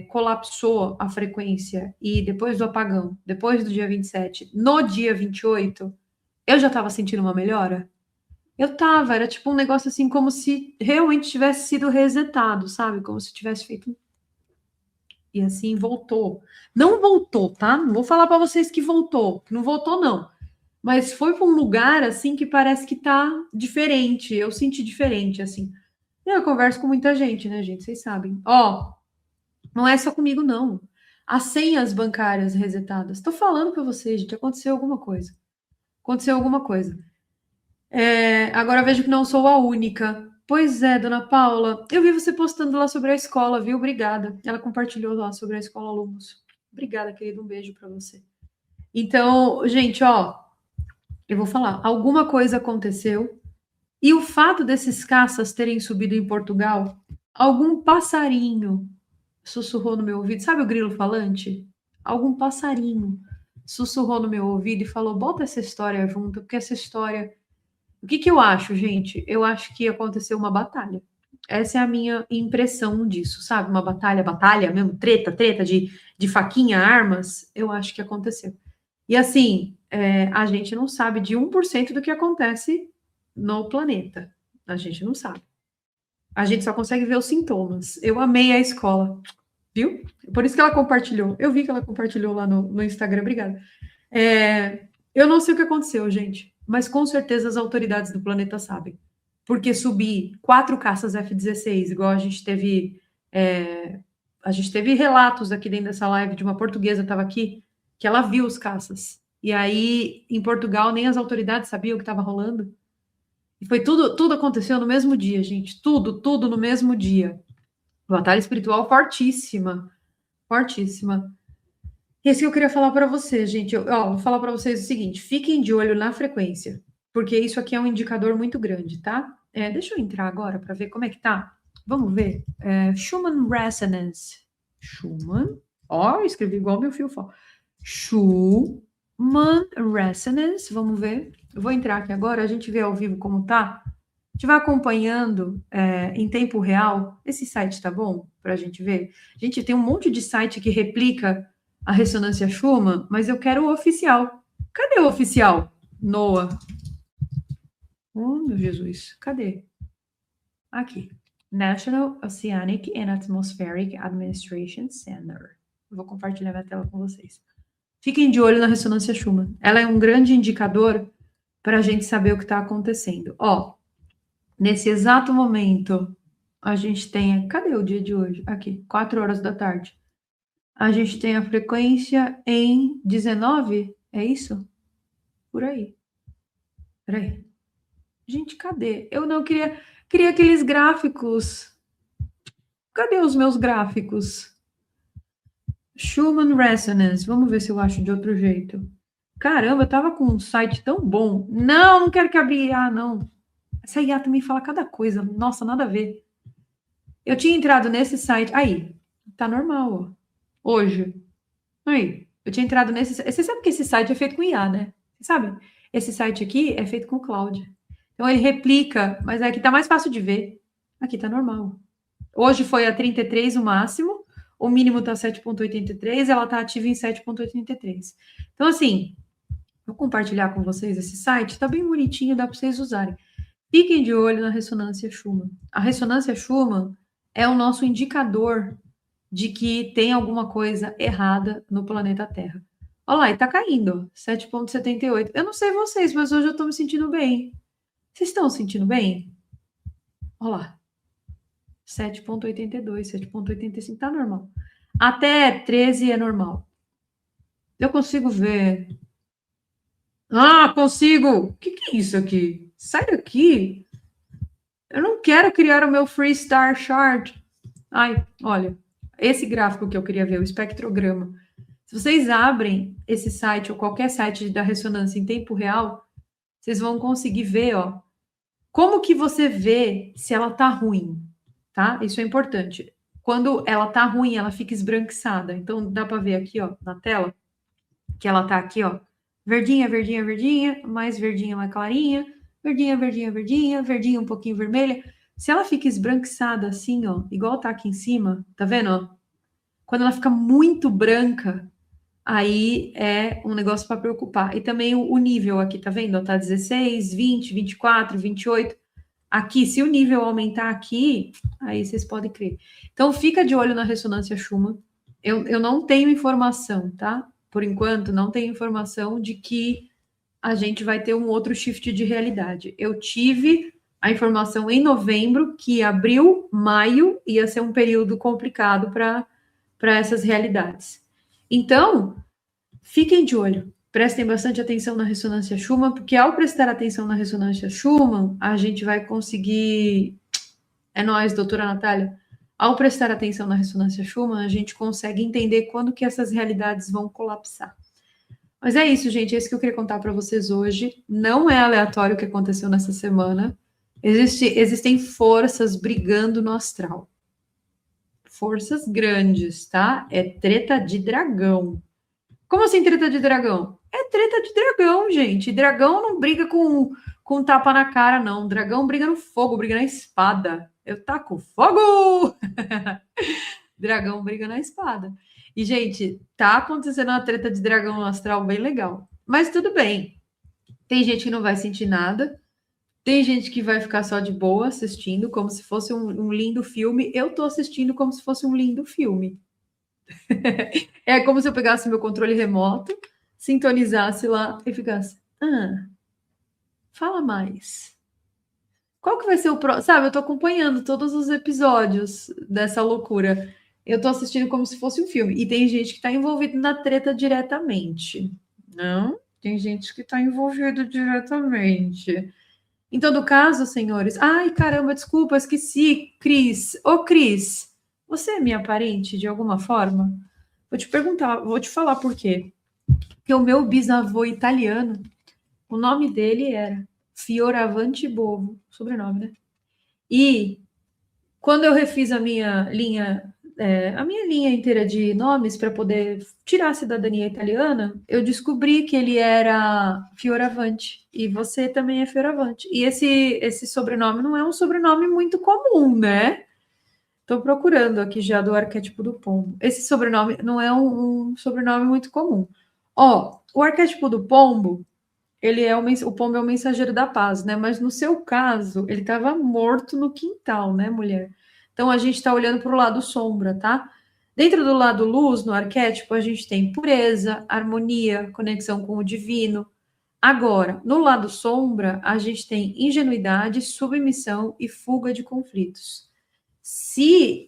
colapsou a frequência e depois do apagão, depois do dia 27, no dia 28, eu já tava sentindo uma melhora? Eu tava, era tipo um negócio assim, como se realmente tivesse sido resetado, sabe? Como se tivesse feito. E assim voltou. Não voltou, tá? Não vou falar para vocês que voltou, que não voltou, não. Mas foi para um lugar assim que parece que tá diferente. Eu senti diferente, assim. Eu converso com muita gente, né, gente? Vocês sabem. Ó, não é só comigo, não. As senhas bancárias resetadas. Tô falando para vocês, gente, aconteceu alguma coisa. Aconteceu alguma coisa. Agora vejo que não sou a única. Pois é, dona Paula, eu vi você postando lá sobre a escola, viu? Obrigada. Ela compartilhou lá sobre a escola Lumos. Obrigada, querido. Um beijo para você. Então, gente, ó, eu vou falar. Alguma coisa aconteceu e o fato desses caças terem subido em Portugal, algum passarinho sussurrou no meu ouvido. Sabe o grilo falante? Algum passarinho sussurrou no meu ouvido e falou: bota essa história junto, porque essa história. O que eu acho, gente? Eu acho que aconteceu uma batalha. Essa é a minha impressão disso, sabe? Uma batalha mesmo, treta de faquinha, armas. Eu acho que aconteceu. E assim, a gente não sabe de 1% do que acontece no planeta. A gente não sabe. A gente só consegue ver os sintomas. Eu amei a escola, viu? Por isso que ela compartilhou. Eu vi que ela compartilhou lá no Instagram. Obrigada. Eu não sei o que aconteceu, gente, mas com certeza as autoridades do planeta sabem. Porque subir 4 caças F-16, igual a gente teve relatos aqui dentro dessa live de uma portuguesa que estava aqui, que ela viu os caças. E aí, em Portugal, nem as autoridades sabiam o que estava rolando. E foi tudo aconteceu no mesmo dia, gente. Tudo no mesmo dia. Batalha espiritual fortíssima. Fortíssima. Esse que eu queria falar para você, gente. Vou falar para vocês o seguinte: fiquem de olho na frequência, porque isso aqui é um indicador muito grande, tá? Deixa eu entrar agora para ver como é que tá. Vamos ver. Schumann Resonance. Schumann. Escrevi igual meu fio. Schumann Resonance. Vamos ver. Eu vou entrar aqui agora, a gente vê ao vivo como tá. A gente vai acompanhando em tempo real. Esse site tá bom para a gente ver? Gente, tem um monte de site que replica a ressonância Schumann, mas eu quero o oficial. Cadê o oficial? NOAA. Oh, meu Jesus. Cadê? Aqui. National Oceanic and Atmospheric Administration Center. Eu vou compartilhar minha tela com vocês. Fiquem de olho na ressonância Schumann. Ela é um grande indicador para a gente saber o que está acontecendo. Nesse exato momento, a gente tem... Cadê o dia de hoje? Aqui, 4 horas da tarde. A gente tem a frequência em 19, é isso? Por aí. Peraí. Gente, cadê? Eu não queria aqueles gráficos. Cadê os meus gráficos? Schumann Resonance. Vamos ver se eu acho de outro jeito. Caramba, eu tava com um site tão bom. Não quero que abrir. Não. Essa IA também fala cada coisa. Nossa, nada a ver. Eu tinha entrado nesse site. Aí, tá normal, ó. Hoje. Aí, eu tinha entrado nesse... Você sabe que esse site é feito com IA, né? Você sabe? Esse site aqui é feito com cloud. Então, ele replica, mas aqui tá mais fácil de ver. Aqui tá normal. Hoje foi a 33 o máximo, o mínimo tá 7.83, ela tá ativa em 7.83. Então, assim, vou compartilhar com vocês esse site, tá bem bonitinho, dá para vocês usarem. Fiquem de olho na ressonância Schumann. A ressonância Schumann é o nosso indicador de que tem alguma coisa errada no planeta Terra. Olha lá, e tá caindo, 7,78. Eu não sei vocês, mas hoje eu tô me sentindo bem. Vocês estão se sentindo bem? Olha lá. 7,82, 7,85, tá normal. Até 13 é normal. Eu consigo ver. Consigo! O que é isso aqui? Sai daqui! Eu não quero criar o meu Freestar Chart. Olha. Esse gráfico que eu queria ver, o espectrograma. Se vocês abrem esse site ou qualquer site da ressonância em tempo real, vocês vão conseguir ver, como que você vê se ela tá ruim, tá? Isso é importante. Quando ela tá ruim, ela fica esbranquiçada. Então, dá para ver aqui, na tela, que ela tá aqui, verdinha, verdinha, verdinha, mais verdinha, mais clarinha, verdinha, verdinha, verdinha, verdinha um pouquinho vermelha. Se ela fica esbranquiçada assim, igual tá aqui em cima, tá vendo? Quando ela fica muito branca, aí é um negócio para preocupar. E também o nível aqui, tá vendo? Tá 16, 20, 24, 28. Aqui, se o nível aumentar aqui, aí vocês podem crer. Então, fica de olho na ressonância Schumann. Eu não tenho informação, tá? Por enquanto, não tenho informação de que a gente vai ter um outro shift de realidade. Eu tive a informação em novembro que abril, maio ia ser um período complicado para essas realidades. Então, fiquem de olho, prestem bastante atenção na ressonância Schumann, porque ao prestar atenção na ressonância Schumann, a gente vai conseguir... É nóis, doutora Natália. Ao prestar atenção na ressonância Schumann, a gente consegue entender quando que essas realidades vão colapsar. Mas é isso, gente, é isso que eu queria contar para vocês hoje. Não é aleatório o que aconteceu nessa semana. Existem forças brigando no astral. forças grandes, tá? É treta de dragão. Como assim treta de dragão? É treta de dragão, gente. Dragão não briga com tapa na cara, não. Dragão briga no fogo, briga na espada. Eu taco fogo! Dragão briga na espada. E, gente, tá acontecendo uma treta de dragão no astral bem legal. Mas tudo bem. Tem gente que não vai sentir nada. Tem gente que vai ficar só de boa assistindo, como se fosse um lindo filme. Eu tô assistindo como se fosse um lindo filme. É como se eu pegasse meu controle remoto, sintonizasse lá e ficasse. Fala mais. Qual que vai ser o próximo? Sabe, eu tô acompanhando todos os episódios dessa loucura. Eu tô assistindo como se fosse um filme. E tem gente que tá envolvida na treta diretamente. Não? Tem gente que tá envolvida diretamente. Em todo caso, senhores. Ai, caramba, desculpa, esqueci. Cris. Ô, Cris, você é minha parente de alguma forma? Vou te perguntar, vou te falar por quê. Porque o meu bisavô italiano, o nome dele era Fioravanti Bovo, sobrenome, né? E quando eu refiz a minha linha inteira de nomes para poder tirar a cidadania italiana, eu descobri que ele era Fioravanti. E você também é Fioravanti. E esse sobrenome não é um sobrenome muito comum, né? Estou procurando aqui já do arquétipo do pombo. Esse sobrenome não é um sobrenome muito comum. Ó, o arquétipo do pombo, ele é o pombo é o mensageiro da paz, né? Mas no seu caso, ele estava morto no quintal, né, mulher? Então a gente está olhando para o lado sombra, tá? Dentro do lado luz, no arquétipo, a gente tem pureza, harmonia, conexão com o divino. Agora, no lado sombra, a gente tem ingenuidade, submissão e fuga de conflitos. Se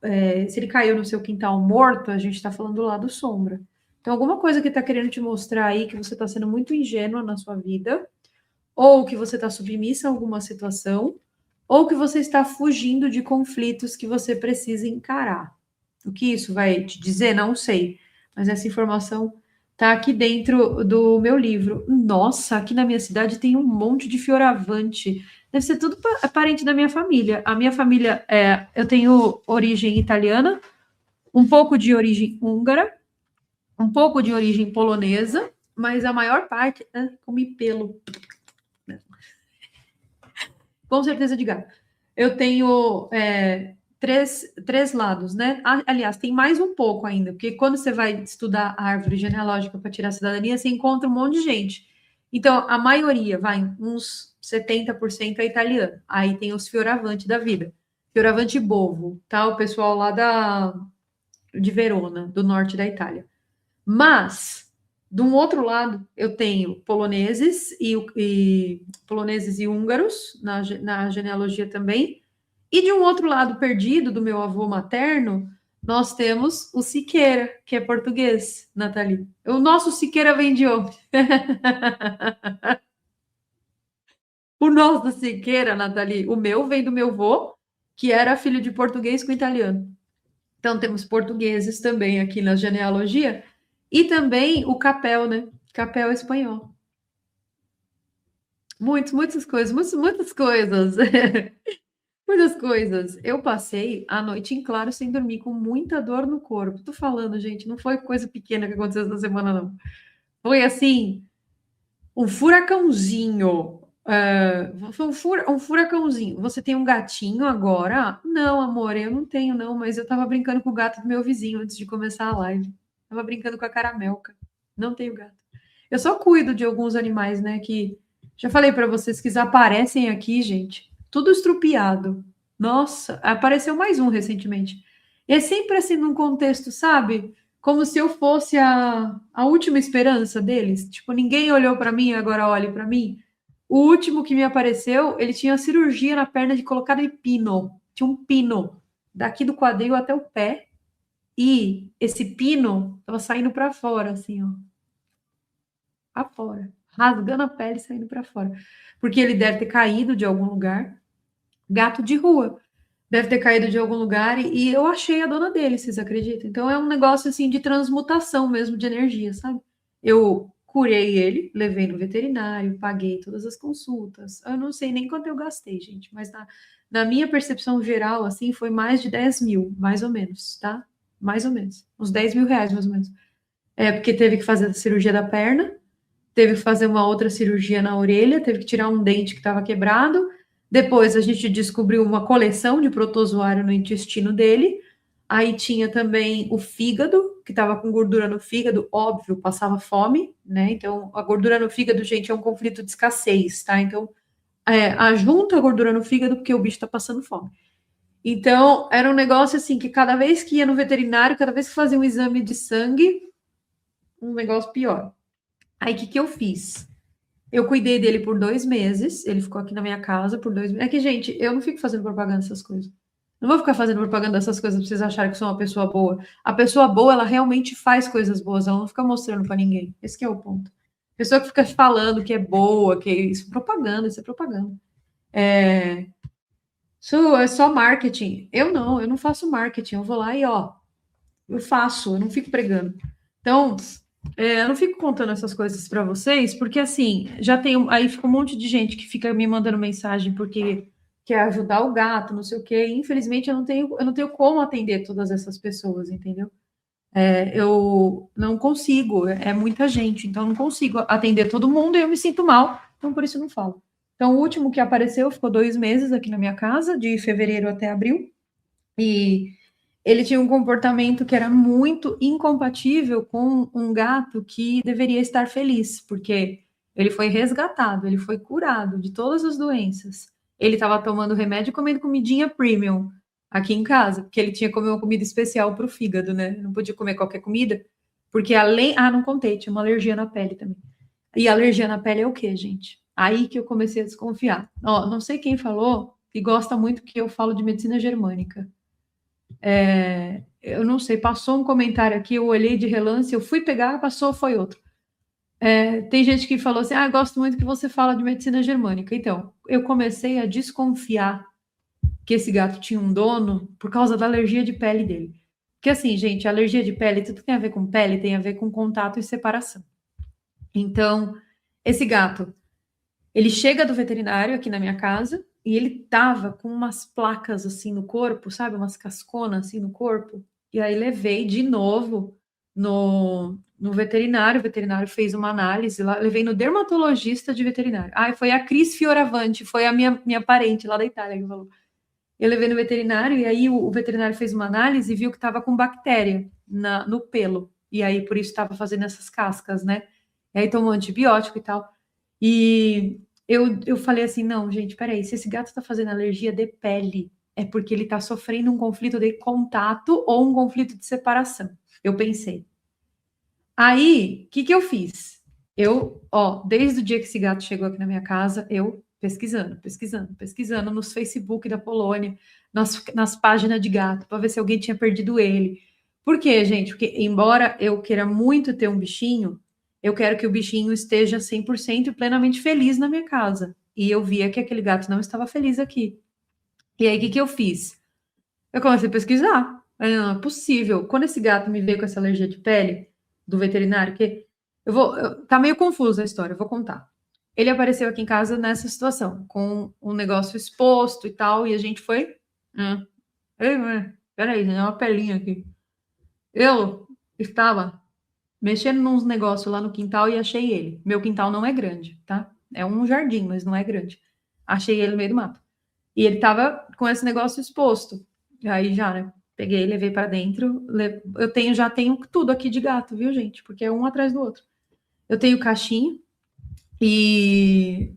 ele caiu no seu quintal morto, a gente está falando do lado sombra. Então, alguma coisa que está querendo te mostrar aí que você está sendo muito ingênua na sua vida, ou que você está submissa a alguma situação, ou que você está fugindo de conflitos que você precisa encarar. O que isso vai te dizer? Não sei. Mas essa informação está aqui dentro do meu livro. Nossa, aqui na minha cidade tem um monte de fioravante. Deve ser tudo parente da minha família. A minha família, eu tenho origem italiana, um pouco de origem húngara, um pouco de origem polonesa, mas a maior parte comi pelo. Com certeza de gato. Eu tenho três lados, né? Aliás, tem mais um pouco ainda, porque quando você vai estudar a árvore genealógica para tirar a cidadania, você encontra um monte de gente. Então, a maioria, uns 70% é italiano. Aí tem os Fioravanti da vida. Fioravanti Bovo, tá? O pessoal lá de Verona, do norte da Itália. Mas, de um outro lado, eu tenho poloneses e húngaros na genealogia também. E de um outro lado perdido do meu avô materno, nós temos o Siqueira, que é português, Nathalie. O nosso Siqueira vem de onde? O nosso Siqueira, Nathalie, o meu vem do meu avô, que era filho de português com italiano. Então, temos portugueses também aqui na genealogia. E também o capel, né? Capel espanhol. Muitas coisas, muitas coisas. Muitas coisas. Eu passei a noite em claro sem dormir, com muita dor no corpo. Tô falando, gente, não foi coisa pequena que aconteceu essa semana, não. Foi assim, um furacãozinho. Foi um furacãozinho. Você tem um gatinho agora? Não, amor, eu não tenho, não, mas eu tava brincando com o gato do meu vizinho antes de começar a live. Tava brincando com a caramelca. Não tenho gato. Eu só cuido de alguns animais, né? Que já falei para vocês que aparecem aqui, gente, tudo estrupiado. Nossa, apareceu mais um recentemente. E é sempre assim num contexto, sabe? Como se eu fosse a última esperança deles. Tipo, ninguém olhou para mim, agora olhe para mim. O último que me apareceu, ele tinha cirurgia na perna de colocar em pino. Tinha um pino daqui do quadril até o pé. E esse pino tava saindo para fora, assim, ó. Para fora. Rasgando a pele e saindo para fora. Porque ele deve ter caído de algum lugar. Gato de rua. Deve ter caído de algum lugar e eu achei a dona dele, vocês acreditam? Então é um negócio assim de transmutação mesmo de energia, sabe? Eu curei ele, levei no veterinário, paguei todas as consultas. Eu não sei nem quanto eu gastei, gente, mas na minha percepção geral, assim, foi mais de 10 mil, mais ou menos, tá? Mais ou menos. Uns 10 mil reais, mais ou menos. Porque teve que fazer a cirurgia da perna, teve que fazer uma outra cirurgia na orelha, teve que tirar um dente que estava quebrado. Depois a gente descobriu uma coleção de protozoário no intestino dele. Aí tinha também o fígado, que estava com gordura no fígado, óbvio, passava fome, né? Então, a gordura no fígado, gente, é um conflito de escassez, tá? Então, ajunta a gordura no fígado porque o bicho está passando fome. Então, era um negócio assim, que cada vez que ia no veterinário, cada vez que fazia um exame de sangue, um negócio pior. Aí, o que eu fiz? Eu cuidei dele por 2 meses, ele ficou aqui na minha casa por 2 meses. É que, gente, eu não fico fazendo propaganda dessas coisas. Não vou ficar fazendo propaganda dessas coisas pra vocês acharem que sou uma pessoa boa. A pessoa boa, ela realmente faz coisas boas, ela não fica mostrando pra ninguém. Esse que é o ponto. Pessoa que fica falando que é boa, que isso é propaganda. Isso é só marketing. Eu não faço marketing. Eu vou lá e, ó, eu faço, eu não fico pregando. Então, eu não fico contando essas coisas para vocês, porque assim, já tem. Aí fica um monte de gente que fica me mandando mensagem porque quer ajudar o gato, não sei o quê. Infelizmente, eu não tenho como atender todas essas pessoas, entendeu? Eu não consigo, é muita gente, então eu não consigo atender todo mundo e eu me sinto mal, então por isso eu não falo. Então, o último que apareceu ficou 2 meses aqui na minha casa, de fevereiro até abril, e ele tinha um comportamento que era muito incompatível com um gato que deveria estar feliz, porque ele foi resgatado, ele foi curado de todas as doenças. Ele estava tomando remédio e comendo comidinha premium aqui em casa, porque ele tinha que comer uma comida especial para o fígado, né? Não podia comer qualquer comida, porque além. Ah, não contei, tinha uma alergia na pele também. E alergia na pele é o quê, gente? Aí que eu comecei a desconfiar. Ó, não sei quem falou e gosta muito que eu falo de medicina germânica. Eu não sei, passou um comentário aqui, eu olhei de relance, eu fui pegar, passou, foi outro. Tem gente que falou assim, gosto muito que você fala de medicina germânica. Então, eu comecei a desconfiar que esse gato tinha um dono por causa da alergia de pele dele. Porque assim, gente, alergia de pele, tudo que tem a ver com pele, tem a ver com contato e separação. Então, esse gato, ele chega do veterinário aqui na minha casa e ele tava com umas placas assim no corpo, sabe? Umas casconas assim no corpo. E aí levei de novo no veterinário. O veterinário fez uma análise lá. Levei no dermatologista de veterinário. Foi a Cris Fioravanti, foi a minha parente lá da Itália que falou. Eu levei no veterinário e aí o veterinário fez uma análise e viu que estava com bactéria no pelo. E aí por isso estava fazendo essas cascas, né? E aí tomou antibiótico e tal. E eu falei assim, não, gente, peraí, se esse gato está fazendo alergia de pele, é porque ele está sofrendo um conflito de contato ou um conflito de separação. Eu pensei. Aí, o que eu fiz? Desde o dia que esse gato chegou aqui na minha casa, eu pesquisando nos Facebook da Polônia, nas páginas de gato, para ver se alguém tinha perdido ele. Por quê, gente? Porque, embora eu queira muito ter um bichinho, eu quero que o bichinho esteja 100% e plenamente feliz na minha casa. E eu via que aquele gato não estava feliz aqui. E aí, o que eu fiz? Eu comecei a pesquisar. Não é possível. Quando esse gato me veio com essa alergia de pele do veterinário, que tá meio confusa a história, eu vou contar. Ele apareceu aqui em casa nessa situação, com um negócio exposto e tal, e a gente foi. Peraí, tem uma pelinha aqui. Eu estava mexendo nos negócios lá no quintal e achei ele. Meu quintal não é grande, tá? É um jardim, mas não é grande. Achei ele no meio do mato. E ele tava com esse negócio exposto. Aí já, né? Peguei, levei para dentro. Já tenho tudo aqui de gato, viu, gente? Porque é um atrás do outro. Eu tenho caixinha. E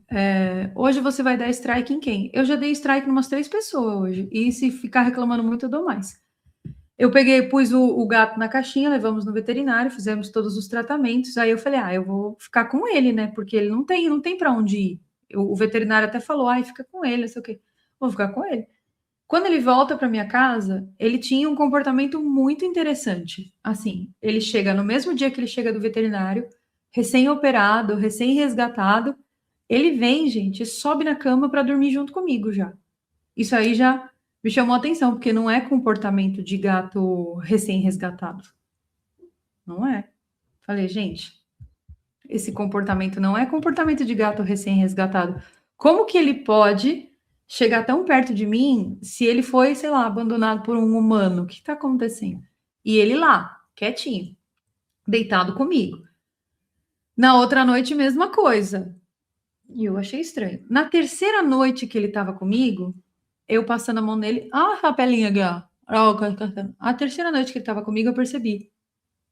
hoje você vai dar strike em quem? Eu já dei strike em umas 3 pessoas hoje. E se ficar reclamando muito, eu dou mais. Eu peguei, pus o gato na caixinha, levamos no veterinário, fizemos todos os tratamentos. Aí eu falei, eu vou ficar com ele, né? Porque ele não tem para onde ir. O veterinário até falou, fica com ele, não sei o quê. Vou ficar com ele. Quando ele volta para minha casa, ele tinha um comportamento muito interessante. Assim, ele chega no mesmo dia que ele chega do veterinário, recém-operado, recém-resgatado. Ele vem, gente, sobe na cama para dormir junto comigo já. Isso aí já me chamou a atenção, porque não é comportamento de gato recém-resgatado. Não é. Falei, gente, esse comportamento não é comportamento de gato recém-resgatado. Como que ele pode chegar tão perto de mim se ele foi, sei lá, abandonado por um humano? O que está acontecendo? E ele lá, quietinho, deitado comigo. Na outra noite, mesma coisa. E eu achei estranho. Na terceira noite que ele estava comigo, eu passando a mão nele, a pelinha aqui, ó. A terceira noite que ele estava comigo, eu percebi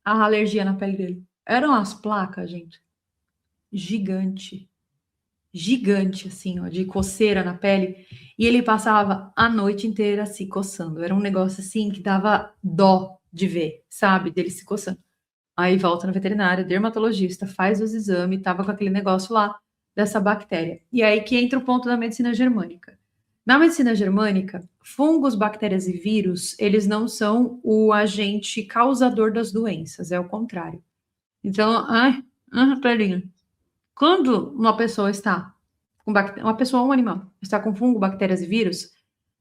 a alergia na pele dele. Eram as placas, gente. Gigante. Gigante, assim, ó, de coceira na pele. E ele passava a noite inteira se coçando. Era um negócio assim que dava dó de ver, sabe? Dele se coçando. Aí volta no veterinário, dermatologista, faz os exames, tava com aquele negócio lá dessa bactéria. E aí que entra o ponto da medicina germânica. Na medicina germânica, fungos, bactérias e vírus, eles não são o agente causador das doenças, é o contrário. Então, pelinha. Quando uma pessoa está com uma pessoa ou um animal está com fungo, bactérias e vírus,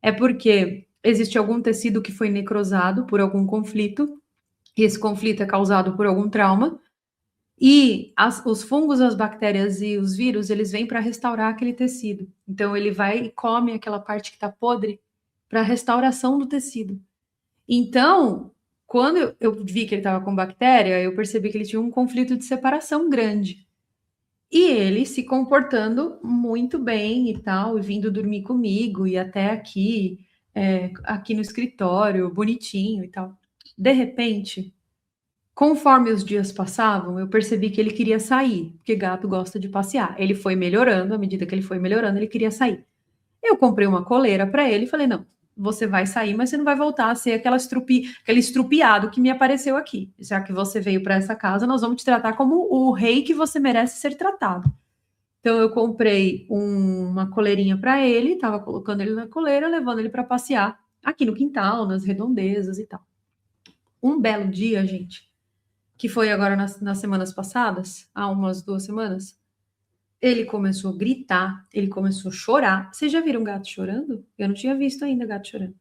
é porque existe algum tecido que foi necrosado por algum conflito, e esse conflito é causado por algum trauma, e os fungos, as bactérias e os vírus, eles vêm para restaurar aquele tecido. Então, ele vai e come aquela parte que está podre para restauração do tecido. Então, quando eu vi que ele estava com bactéria, eu percebi que ele tinha um conflito de separação grande. E ele se comportando muito bem e tal, e vindo dormir comigo, e até aqui, aqui no escritório, bonitinho e tal. De repente, conforme os dias passavam, eu percebi que ele queria sair, porque gato gosta de passear. Ele foi melhorando, à medida que ele foi melhorando, ele queria sair. Eu comprei uma coleira para ele e falei: não, você vai sair, mas você não vai voltar a ser aquele estrupiado que me apareceu aqui. Já que você veio para essa casa, nós vamos te tratar como o rei que você merece ser tratado. Então eu comprei uma coleirinha para ele, estava colocando ele na coleira, levando ele para passear aqui no quintal, nas redondezas e tal. Um belo dia, gente, que foi agora nas semanas passadas, há umas 2 semanas, ele começou a gritar, ele começou a chorar. Vocês já viram gato chorando? Eu não tinha visto ainda gato chorando.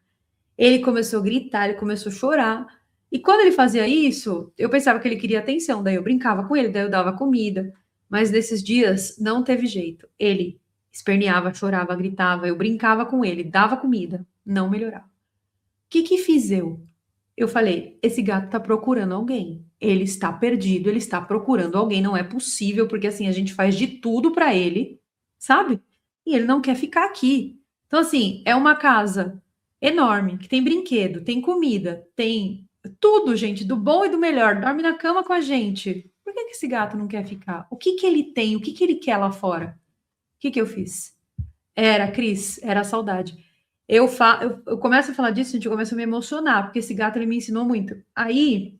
Ele começou a gritar, ele começou a chorar. E quando ele fazia isso, eu pensava que ele queria atenção, daí eu brincava com ele, daí eu dava comida. Mas nesses dias não teve jeito. Ele esperneava, chorava, gritava, eu brincava com ele, dava comida, não melhorava. O que fiz eu? Eu falei, esse gato tá procurando alguém. Ele está perdido, ele está procurando alguém, não é possível, porque assim, a gente faz de tudo para ele, sabe? E ele não quer ficar aqui. Então assim, é uma casa enorme, que tem brinquedo, tem comida, tem tudo, gente, do bom e do melhor. Dorme na cama com a gente. Por que esse gato não quer ficar? O que ele tem? O que ele quer lá fora? O que eu fiz? Cris, era a saudade. Eu começo a falar disso, gente, eu começo a me emocionar, porque esse gato ele me ensinou muito. Aí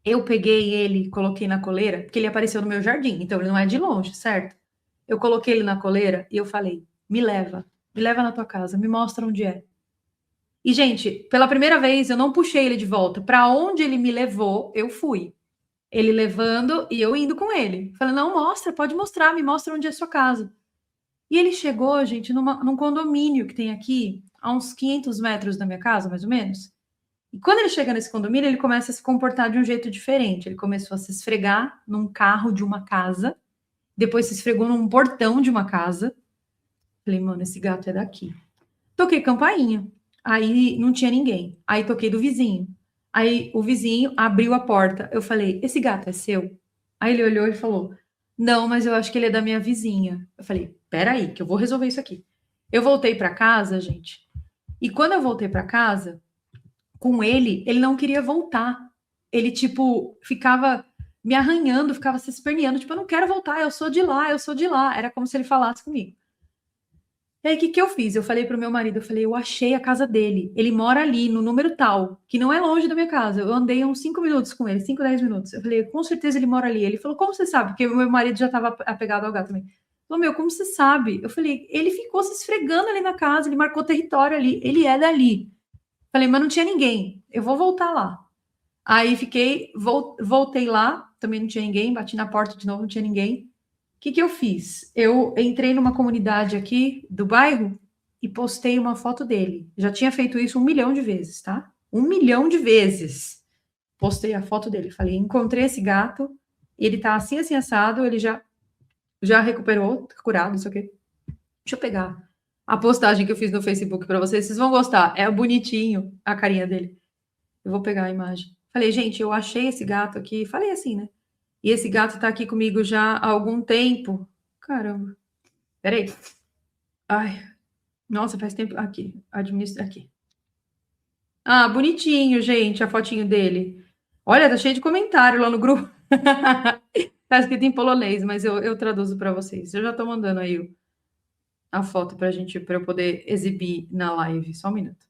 eu peguei ele, coloquei na coleira, porque ele apareceu no meu jardim, então ele não é de longe, certo? Eu coloquei ele na coleira e eu falei: me leva na tua casa, me mostra onde é. E, gente, pela primeira vez eu não puxei ele de volta. Para onde ele me levou, eu fui. Ele levando e eu indo com ele. Falei: não, mostra, pode mostrar, me mostra onde é a sua casa. E ele chegou, gente, num condomínio que tem aqui, a uns 500 metros da minha casa, mais ou menos. E quando ele chega nesse condomínio, ele começa a se comportar de um jeito diferente. Ele começou a se esfregar num carro de uma casa, depois se esfregou num portão de uma casa. Falei: mano, esse gato é daqui. Toquei campainha. Aí não tinha ninguém. Aí toquei do vizinho. Aí o vizinho abriu a porta. Eu falei: esse gato é seu? Aí ele olhou e falou: não, mas eu acho que ele é da minha vizinha. Eu falei: peraí, que eu vou resolver isso aqui. Eu voltei para casa, gente. E quando eu voltei para casa, com ele não queria voltar. Ele, tipo, ficava me arranhando, ficava se esperneando. Tipo, eu não quero voltar, eu sou de lá, eu sou de lá. Era como se ele falasse comigo. E aí, o que eu fiz? Eu falei pro meu marido, eu falei: eu achei a casa dele. Ele mora ali, no número tal, que não é longe da minha casa. Eu andei uns 5 minutos com ele, 5, 10 minutos. Eu falei: com certeza ele mora ali. Ele falou: como você sabe? Porque o meu marido já estava apegado ao gato também. Falou: meu, como você sabe? Eu falei: ele ficou se esfregando ali na casa, ele marcou território ali, ele é dali. Falei: mas não tinha ninguém, eu vou voltar lá. Aí voltei lá, também não tinha ninguém, bati na porta de novo, não tinha ninguém. O que eu fiz? Eu entrei numa comunidade aqui do bairro e postei uma foto dele. Já tinha feito isso 1 milhão de vezes, tá? 1 milhão de vezes. Postei a foto dele. Falei: encontrei esse gato Ele tá assim, assim, assado, ele já recuperou, tá curado, não sei o quê. Deixa eu pegar a postagem que eu fiz no Facebook para vocês vão gostar. É bonitinho a carinha dele. Eu vou pegar a imagem. Falei, gente, eu achei esse gato aqui. Falei assim, né? E esse gato tá aqui comigo já há algum tempo. Caramba. Peraí. Ai, nossa, faz tempo. Aqui, administra aqui. Ah, bonitinho, gente, a fotinho dele. Olha, tá cheio de comentário lá no grupo. Tá escrito em polonês, mas eu traduzo para vocês. Eu já tô mandando aí a foto para eu poder exibir na live. Só um minuto.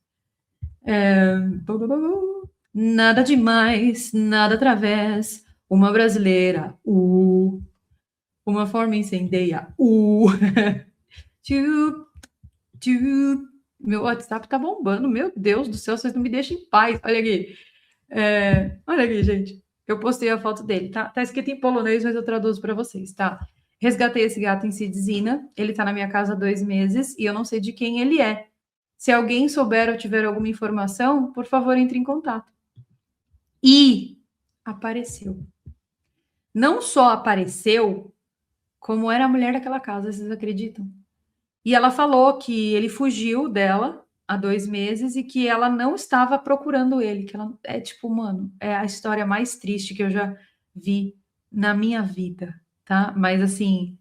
Nada demais, nada através. Uma brasileira, uma forma incendeia, tchu, tchu. Meu WhatsApp tá bombando, meu Deus do céu, vocês não me deixam em paz. Olha aqui. Olha aqui, gente. Eu postei a foto dele. Tá escrito em polonês, mas eu traduzo para vocês, tá? Resgatei esse gato em Sidzina. Ele tá na minha casa há 2 meses e eu não sei de quem ele é. Se alguém souber ou tiver alguma informação, por favor, entre em contato. E apareceu. Não só apareceu, como era a mulher daquela casa, vocês acreditam? E ela falou que ele fugiu dela há 2 meses e que ela não estava procurando ele, que ela é tipo, mano, é a história mais triste que eu já vi na minha vida, tá? Mas assim,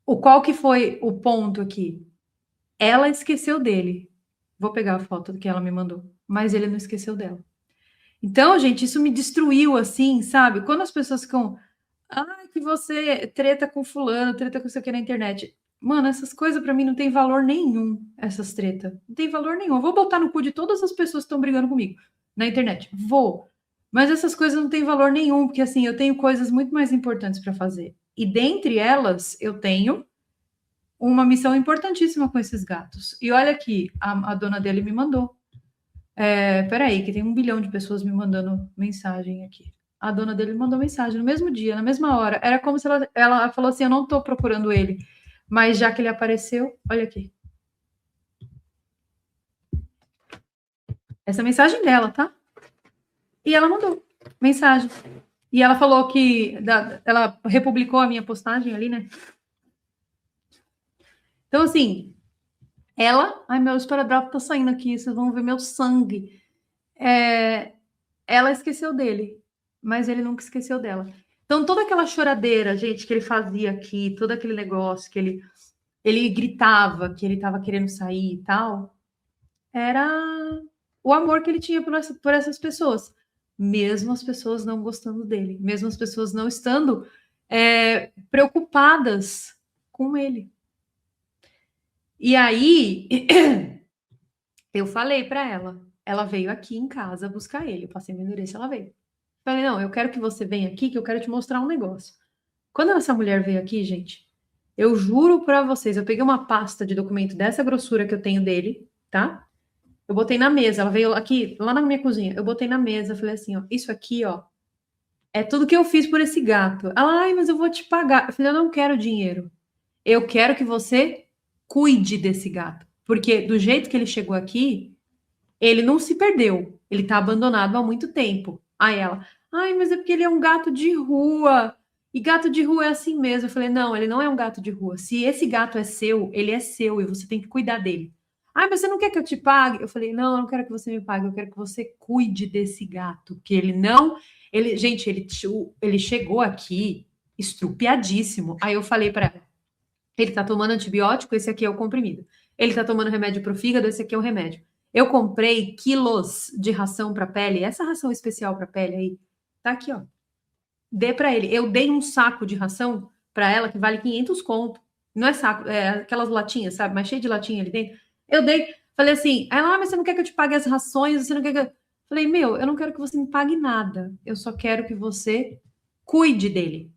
qual que foi o ponto aqui? Ela esqueceu dele. Vou pegar a foto que ela me mandou, mas ele não esqueceu dela. Então, gente, isso me destruiu assim, sabe? Quando as pessoas ficam, que você treta com fulano, treta com isso aqui na internet. Mano, essas coisas pra mim não tem valor nenhum, essas tretas. Não tem valor nenhum. Eu vou botar no cu de todas as pessoas que estão brigando comigo na internet. Vou. Mas essas coisas não têm valor nenhum, porque assim, eu tenho coisas muito mais importantes para fazer. E dentre elas, eu tenho uma missão importantíssima com esses gatos. E olha aqui, a dona dele me mandou. Peraí, que tem 1 bilhão de pessoas me mandando mensagem aqui. A dona dele me mandou mensagem no mesmo dia, na mesma hora. Era como se ela falou assim: eu não tô procurando ele, mas já que ele apareceu, olha aqui. Essa mensagem dela, tá? E ela mandou mensagem. E ela falou que ela republicou a minha postagem ali, né? Então, assim, ai, meu esparadrapo tá saindo aqui, vocês vão ver meu sangue. Ela esqueceu dele, mas ele nunca esqueceu dela. Então, toda aquela choradeira, gente, que ele fazia aqui, todo aquele negócio que ele gritava que ele estava querendo sair e tal, era o amor que ele tinha por essas pessoas. Mesmo as pessoas não gostando dele, mesmo as pessoas não estando preocupadas com ele. E aí, eu falei para ela veio aqui em casa buscar ele, eu passei meu endereço, ela veio. Falei, não, eu quero que você venha aqui, que eu quero te mostrar um negócio. Quando essa mulher veio aqui, gente, eu juro para vocês, eu peguei uma pasta de documento dessa grossura que eu tenho dele, tá? Eu botei na mesa, ela veio aqui, lá na minha cozinha, eu botei na mesa, falei assim, ó, isso aqui, ó, é tudo que eu fiz por esse gato. Ela, ai, mas eu vou te pagar. Eu falei, eu não quero dinheiro. Eu quero que você cuide desse gato. Porque do jeito que ele chegou aqui, ele não se perdeu. Ele tá abandonado há muito tempo. Aí ela, ai, mas é porque ele é um gato de rua. E gato de rua é assim mesmo. Eu falei, não, ele não é um gato de rua. Se esse gato é seu, ele é seu e você tem que cuidar dele. Ai, mas você não quer que eu te pague? Eu falei, não, eu não quero que você me pague, eu quero que você cuide desse gato. Que ele não. Gente, ele chegou aqui estrupiadíssimo. Aí eu falei para ela, ele tá tomando antibiótico, esse aqui é o comprimido. Ele tá tomando remédio pro fígado, esse aqui é o remédio. Eu comprei quilos de ração para pele, essa ração especial para pele aí, tá aqui, ó. Dê para ele. Eu dei um saco de ração para ela que vale 500 conto. Não é saco, é aquelas latinhas, sabe? Mas cheio de latinha ali dentro. Eu dei, falei assim, ela, mas você não quer que eu te pague as rações? Você não quer que eu... Falei, meu, eu não quero que você me pague nada. Eu só quero que você cuide dele.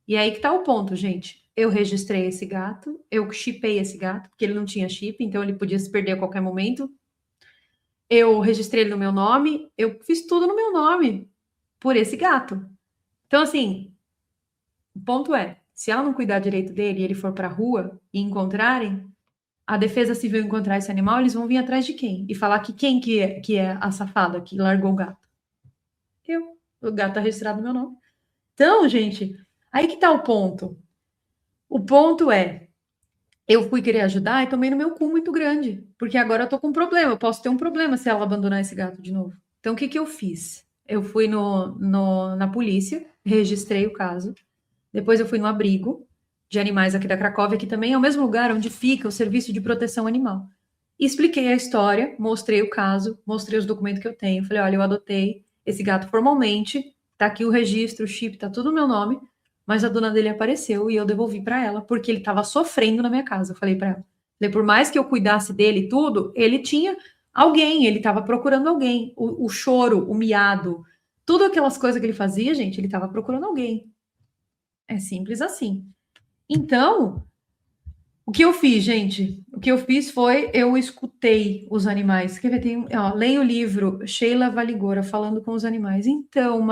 E aí que tá o ponto, gente. Eu registrei esse gato, eu chipei esse gato, porque ele não tinha chip, então ele podia se perder a qualquer momento. Eu registrei ele no meu nome, eu fiz tudo no meu nome por esse gato. Então, assim, o ponto é, se ela não cuidar direito dele e ele for pra rua e encontrarem, a defesa civil encontrar esse animal, eles vão vir atrás de quem? E falar que quem que é a safada que largou o gato? Eu. O gato tá registrado no meu nome. Então, gente, aí que tá o ponto. O ponto é, eu fui querer ajudar e tomei no meu cu muito grande, porque agora eu tô com um problema, eu posso ter um problema se ela abandonar esse gato de novo. Então, o que que eu fiz? Eu fui na polícia, registrei o caso, depois eu fui no abrigo de animais aqui da Cracóvia, que também é o mesmo lugar onde fica o Serviço de Proteção Animal. E expliquei a história, mostrei o caso, mostrei os documentos que eu tenho. Falei, olha, eu adotei esse gato formalmente, tá aqui o registro, o chip, tá tudo no meu nome, mas a dona dele apareceu e eu devolvi para ela, porque ele estava sofrendo na minha casa. Eu falei para ela. Falei, por mais que eu cuidasse dele e tudo, ele tinha alguém, ele estava procurando alguém. O choro, o miado, tudo aquelas coisas que ele fazia, gente, ele estava procurando alguém. É simples assim. Então, o que eu fiz, gente? O que eu fiz foi, eu escutei os animais. Quer ver? Leia o livro Sheila Valigora, Falando com os Animais. Então,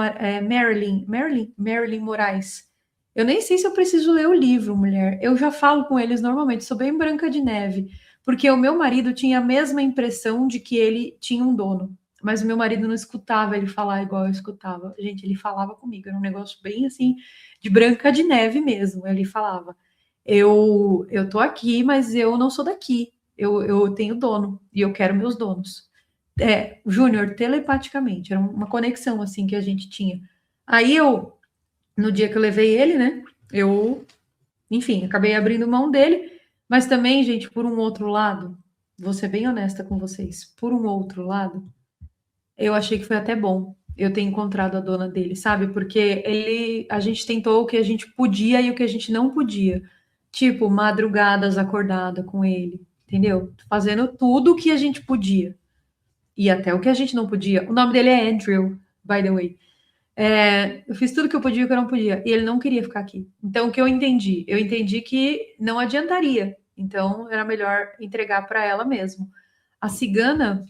Marilyn Moraes. Eu nem sei se eu preciso ler o livro, mulher. Eu já falo com eles normalmente, sou bem Branca de Neve. Porque o meu marido tinha a mesma impressão de que ele tinha um dono. Mas o meu marido não escutava ele falar igual eu escutava. Gente, ele falava comigo. Era um negócio bem assim, de Branca de Neve mesmo. Ele falava eu tô aqui, mas eu não sou daqui. Eu tenho dono e eu quero meus donos. Júnior, telepaticamente, era uma conexão assim que a gente tinha. Aí no dia que eu levei ele, né? Enfim, acabei abrindo mão dele, mas também, gente, por um outro lado, vou ser bem honesta com vocês, por um outro lado, eu achei que foi até bom eu ter encontrado a dona dele, sabe? Porque a gente tentou o que a gente podia e o que a gente não podia. Tipo, madrugadas acordada com ele, entendeu? Fazendo tudo o que a gente podia. E até o que a gente não podia. O nome dele é Andrew, by the way. Eu fiz tudo que eu podia e o que eu não podia. E ele não queria ficar aqui. Então, o que eu entendi? Eu entendi que não adiantaria. Então, era melhor entregar para ela mesmo. A cigana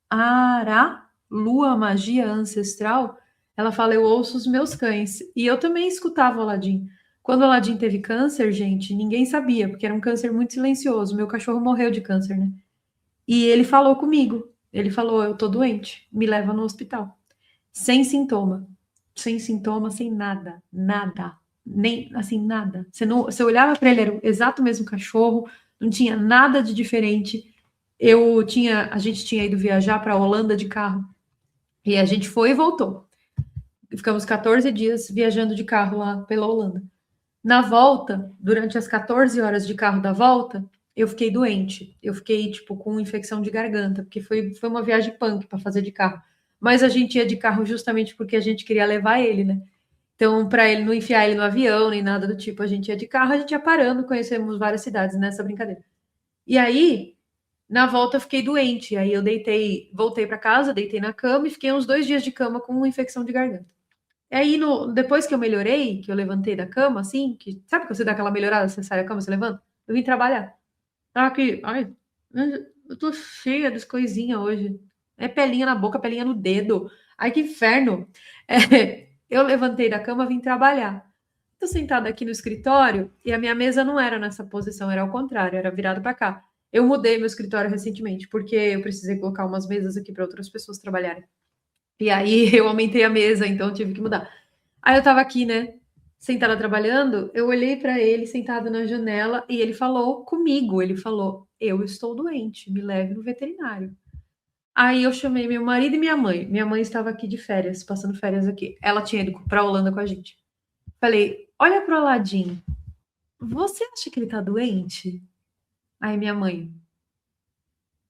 Ara, lua, magia ancestral, ela fala: Eu ouço os meus cães. E eu também escutava o Aladim. Quando o Aladim teve câncer, gente, ninguém sabia, porque era um câncer muito silencioso. Meu cachorro morreu de câncer, né? E ele falou comigo. Ele falou: Eu tô doente, me leva no hospital. Sem sintoma. Sem sintoma, sem nada. Nada. Nem assim, nada. Você olhava para ele, era o exato mesmo cachorro, não tinha nada de diferente. A gente tinha ido viajar para a Holanda de carro. E a gente foi e voltou. Ficamos 14 dias viajando de carro lá pela Holanda. Na volta, durante as 14 horas de carro da volta, eu fiquei doente. Eu fiquei, tipo, com infecção de garganta, porque foi uma viagem punk para fazer de carro. Mas a gente ia de carro justamente porque a gente queria levar ele, né? Então, para ele não enfiar ele no avião, nem nada do tipo, a gente ia de carro, a gente ia parando, conhecemos várias cidades nessa brincadeira. E aí, na volta eu fiquei doente, aí eu voltei para casa, deitei na cama e fiquei uns 2 dias de cama com uma infecção de garganta. E aí, depois que eu melhorei, que eu levantei da cama, assim, que sabe que você dá aquela melhorada, você sai da cama, você levanta? Eu vim trabalhar. Tava aqui, ai, eu tô cheia das coisinhas hoje. É pelinha na boca, pelinha no dedo. Ai, que inferno. Eu levantei da cama, vim trabalhar. Tô sentada aqui no escritório e a minha mesa não era nessa posição, era ao contrário, era virada para cá. Eu mudei meu escritório recentemente, porque eu precisei colocar umas mesas aqui para outras pessoas trabalharem. E aí eu aumentei a mesa, então eu tive que mudar. Aí eu tava aqui, né, sentada trabalhando, eu olhei para ele sentado na janela e ele falou comigo, ele falou: "Eu estou doente, me leve no veterinário". Aí eu chamei meu marido e minha mãe. Minha mãe estava aqui de férias, passando férias aqui. Ela tinha ido para a Holanda com a gente. Falei: "Olha pro Aladim. Você acha que ele tá doente?" Aí minha mãe: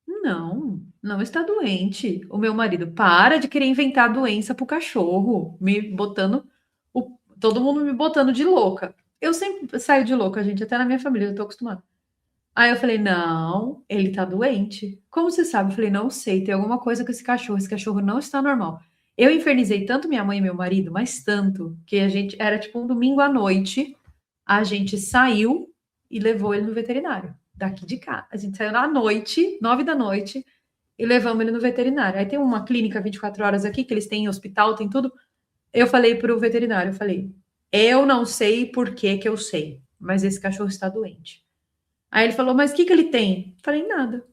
"Não, não está doente". O meu marido: "Para de querer inventar doença pro cachorro", me botando todo mundo me botando de louca. Eu sempre saio de louca, gente, até na minha família, eu tô acostumada. Aí eu falei: "Não, ele tá doente". "Como você sabe?" Eu falei: "Não sei, tem alguma coisa com esse cachorro não está normal". Eu infernizei tanto minha mãe e meu marido, mas tanto, que a gente era tipo um domingo à noite, a gente saiu e levou ele no veterinário, daqui de casa. A gente saiu na noite, 9 da noite, e levamos ele no veterinário. Aí tem uma clínica 24 horas aqui, que eles têm hospital, tem tudo. Eu falei pro veterinário, eu falei: "Eu não sei por que que eu sei, mas esse cachorro está doente". Aí ele falou: "Mas o que que ele tem?" Eu falei: "Nada".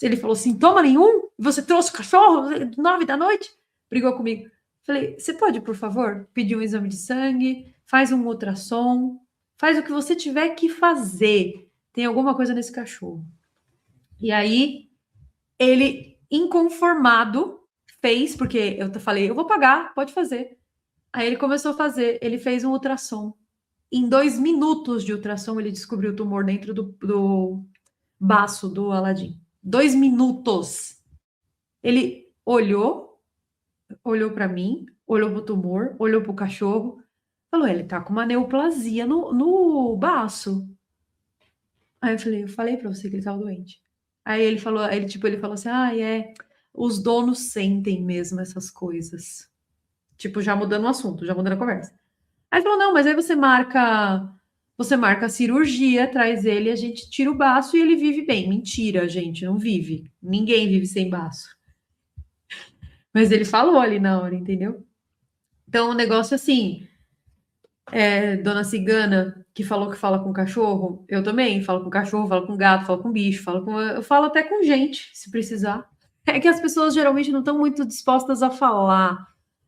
Ele falou: "Sintoma nenhum? Você trouxe o cachorro 9 da noite?" Brigou comigo. Falei, você pode, por favor, pedir um exame de sangue, faz um ultrassom, faz o que você tiver que fazer. Tem alguma coisa nesse cachorro. E aí, ele, inconformado, fez, porque eu falei, eu vou pagar, pode fazer. Aí ele começou a fazer, ele fez um ultrassom. Em 2 minutos de ultrassom, ele descobriu o tumor dentro do baço do Aladim. 2 minutos. Ele olhou para mim, olhou pro tumor, olhou pro cachorro, falou, ele tá com uma neoplasia no baço. Aí eu falei pra você que ele tava doente. Aí ele falou assim, os donos sentem mesmo essas coisas. Tipo, já mudando o assunto, já mudando a conversa. Aí ele falou, não, mas aí você marca a cirurgia, traz ele, a gente tira o baço e ele vive bem. Mentira, gente, não vive. Ninguém vive sem baço. Mas ele falou ali na hora, entendeu? Então, o negócio assim, dona Cigana, que falou que fala com cachorro, eu também falo com cachorro, falo com gato, falo com bicho, eu falo até com gente, se precisar. É que as pessoas geralmente não estão muito dispostas a falar,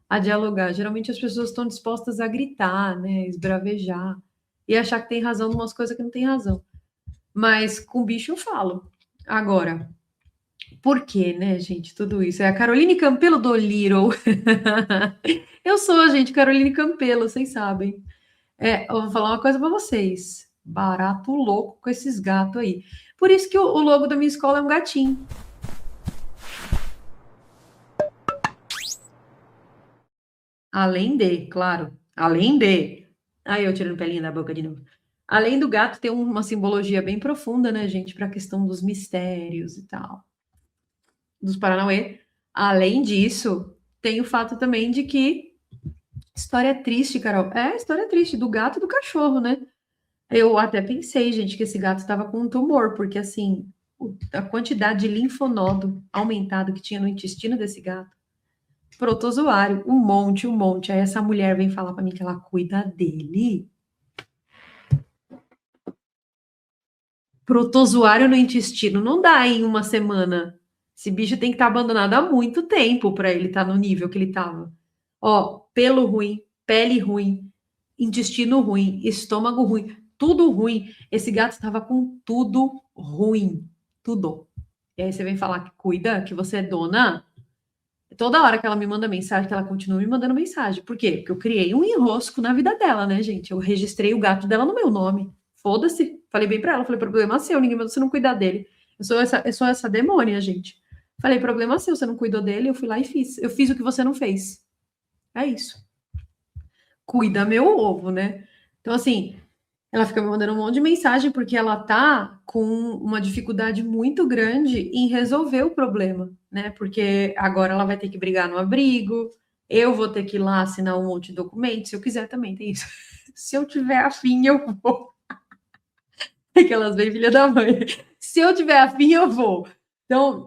a dialogar. Geralmente as pessoas estão dispostas a gritar, né, esbravejar e achar que tem razão em umas coisas que não tem razão. Mas com bicho eu falo. Agora, por quê, né, gente, tudo isso? É a Caroline Campelo do Little. Eu sou, gente, Caroline Campelo, vocês sabem. Eu vou falar uma coisa pra vocês. Barato louco com esses gatos aí. Por isso que o logo da minha escola é um gatinho. Além de, claro, além de. Aí eu tirando pelinha da boca de novo. Além do gato ter uma simbologia bem profunda, né, gente, para a questão dos mistérios e tal, dos Paranauê. Além disso, tem o fato também de que história triste, Carol. É história triste do gato e do cachorro, né? Eu até pensei, gente, que esse gato estava com um tumor, porque assim, a quantidade de linfonodo aumentado que tinha no intestino desse gato, protozoário, um monte, um monte. Aí essa mulher vem falar para mim que ela cuida dele. Protozoário no intestino não dá em uma semana. Esse bicho tem que estar abandonado há muito tempo para ele estar no nível que ele estava. Ó, pelo ruim, pele ruim, intestino ruim, estômago ruim, tudo ruim. Esse gato estava com tudo ruim, tudo. E aí você vem falar que cuida, que você é dona. Toda hora que ela me manda mensagem, que ela continua me mandando mensagem. Por quê? Porque eu criei um enrosco na vida dela, né, gente? Eu registrei o gato dela no meu nome. Foda-se. Falei bem pra ela, falei, problema seu, ninguém mandou você não cuidar dele. Eu sou essa demônia, gente. Falei, problema seu, você não cuidou dele, eu fui lá e fiz. Eu fiz o que você não fez. É isso. Cuida meu ovo, né? Então, assim, ela fica me mandando um monte de mensagem porque ela tá com uma dificuldade muito grande em resolver o problema, né? Porque agora ela vai ter que brigar no abrigo, eu vou ter que ir lá assinar um monte de documentos, se eu quiser também, tem isso. Se eu tiver afim, eu vou. É que elas vêm filha da mãe. Se eu tiver afim, eu vou. Então,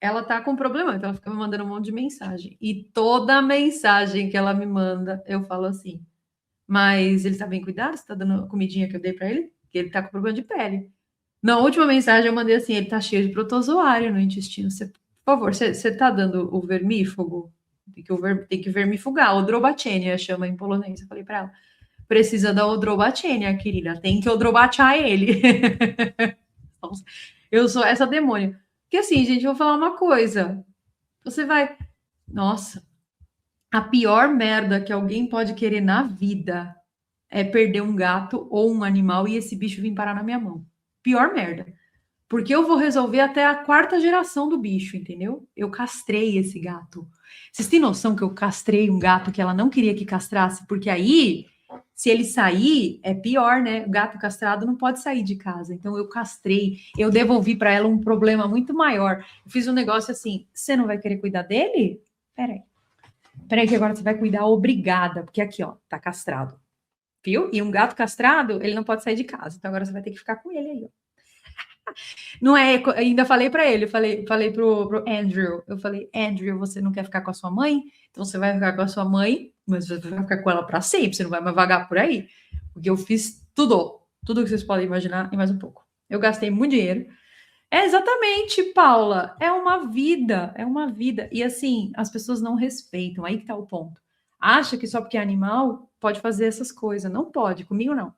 ela tá com problema, então ela fica me mandando um monte de mensagem. E toda mensagem que ela me manda, eu falo assim, mas ele tá bem cuidado? Você tá dando a comidinha que eu dei para ele? Que ele tá com problema de pele. Na última mensagem eu mandei assim, ele tá cheio de protozoário no intestino. Você, por favor, você tá dando o vermífugo? Tem que vermifugar, odrobacenia chama em polonês. Eu falei para ela, precisa da odrobacenia, querida. Tem que odrobatear ele. Eu sou essa demônia. Porque assim, gente, eu vou falar uma coisa. Você vai... Nossa, a pior merda que alguém pode querer na vida é perder um gato ou um animal e esse bicho vir parar na minha mão. Pior merda. Porque eu vou resolver até a 4ª geração do bicho, entendeu? Eu castrei esse gato. Vocês têm noção que eu castrei um gato que ela não queria que castrasse? Porque aí, se ele sair, é pior, né? O gato castrado não pode sair de casa. Então eu castrei, eu devolvi para ela um problema muito maior. Eu fiz um negócio assim: você não vai querer cuidar dele? Peraí que agora você vai cuidar obrigada, porque aqui, ó, tá castrado. Viu? E um gato castrado, ele não pode sair de casa. Então agora você vai ter que ficar com ele aí, ó. Não é, ainda falei para ele, falei pro Andrew, eu falei, Andrew, você não quer ficar com a sua mãe? Então você vai ficar com a sua mãe, mas você vai ficar com ela para sempre, você não vai mais vagar por aí. Porque eu fiz tudo que vocês podem imaginar e mais um pouco. Eu gastei muito dinheiro, É exatamente, Paula. É uma vida, é uma vida. E assim, as pessoas não respeitam. Aí que tá o ponto. Acha que só porque é animal pode fazer essas coisas. Não pode, comigo não.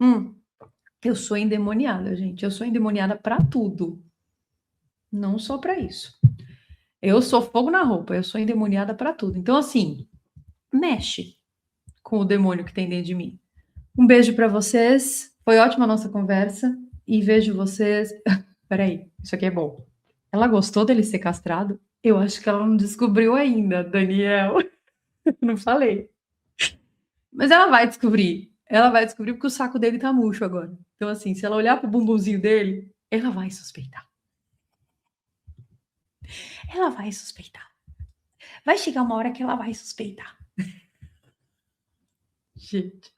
Hum. Eu sou endemoniada, gente. Eu sou endemoniada pra tudo, não só pra isso. Eu sou fogo na roupa, eu sou endemoniada pra tudo. Então, assim, mexe com o demônio que tem dentro de mim. Um beijo pra vocês. Foi ótima a nossa conversa. E vejo vocês. Peraí, isso aqui é bom. Ela gostou dele ser castrado? Eu acho que ela não descobriu ainda, Daniel. Não falei. Mas ela vai descobrir. Ela vai descobrir porque o saco dele tá murcho agora. Então, assim, se ela olhar pro bumbumzinho dele, ela vai suspeitar. Ela vai suspeitar. Vai chegar uma hora que ela vai suspeitar. Gente.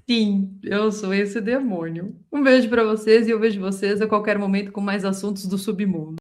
Sim, eu sou esse demônio. Um beijo pra vocês e eu vejo vocês a qualquer momento com mais assuntos do submundo.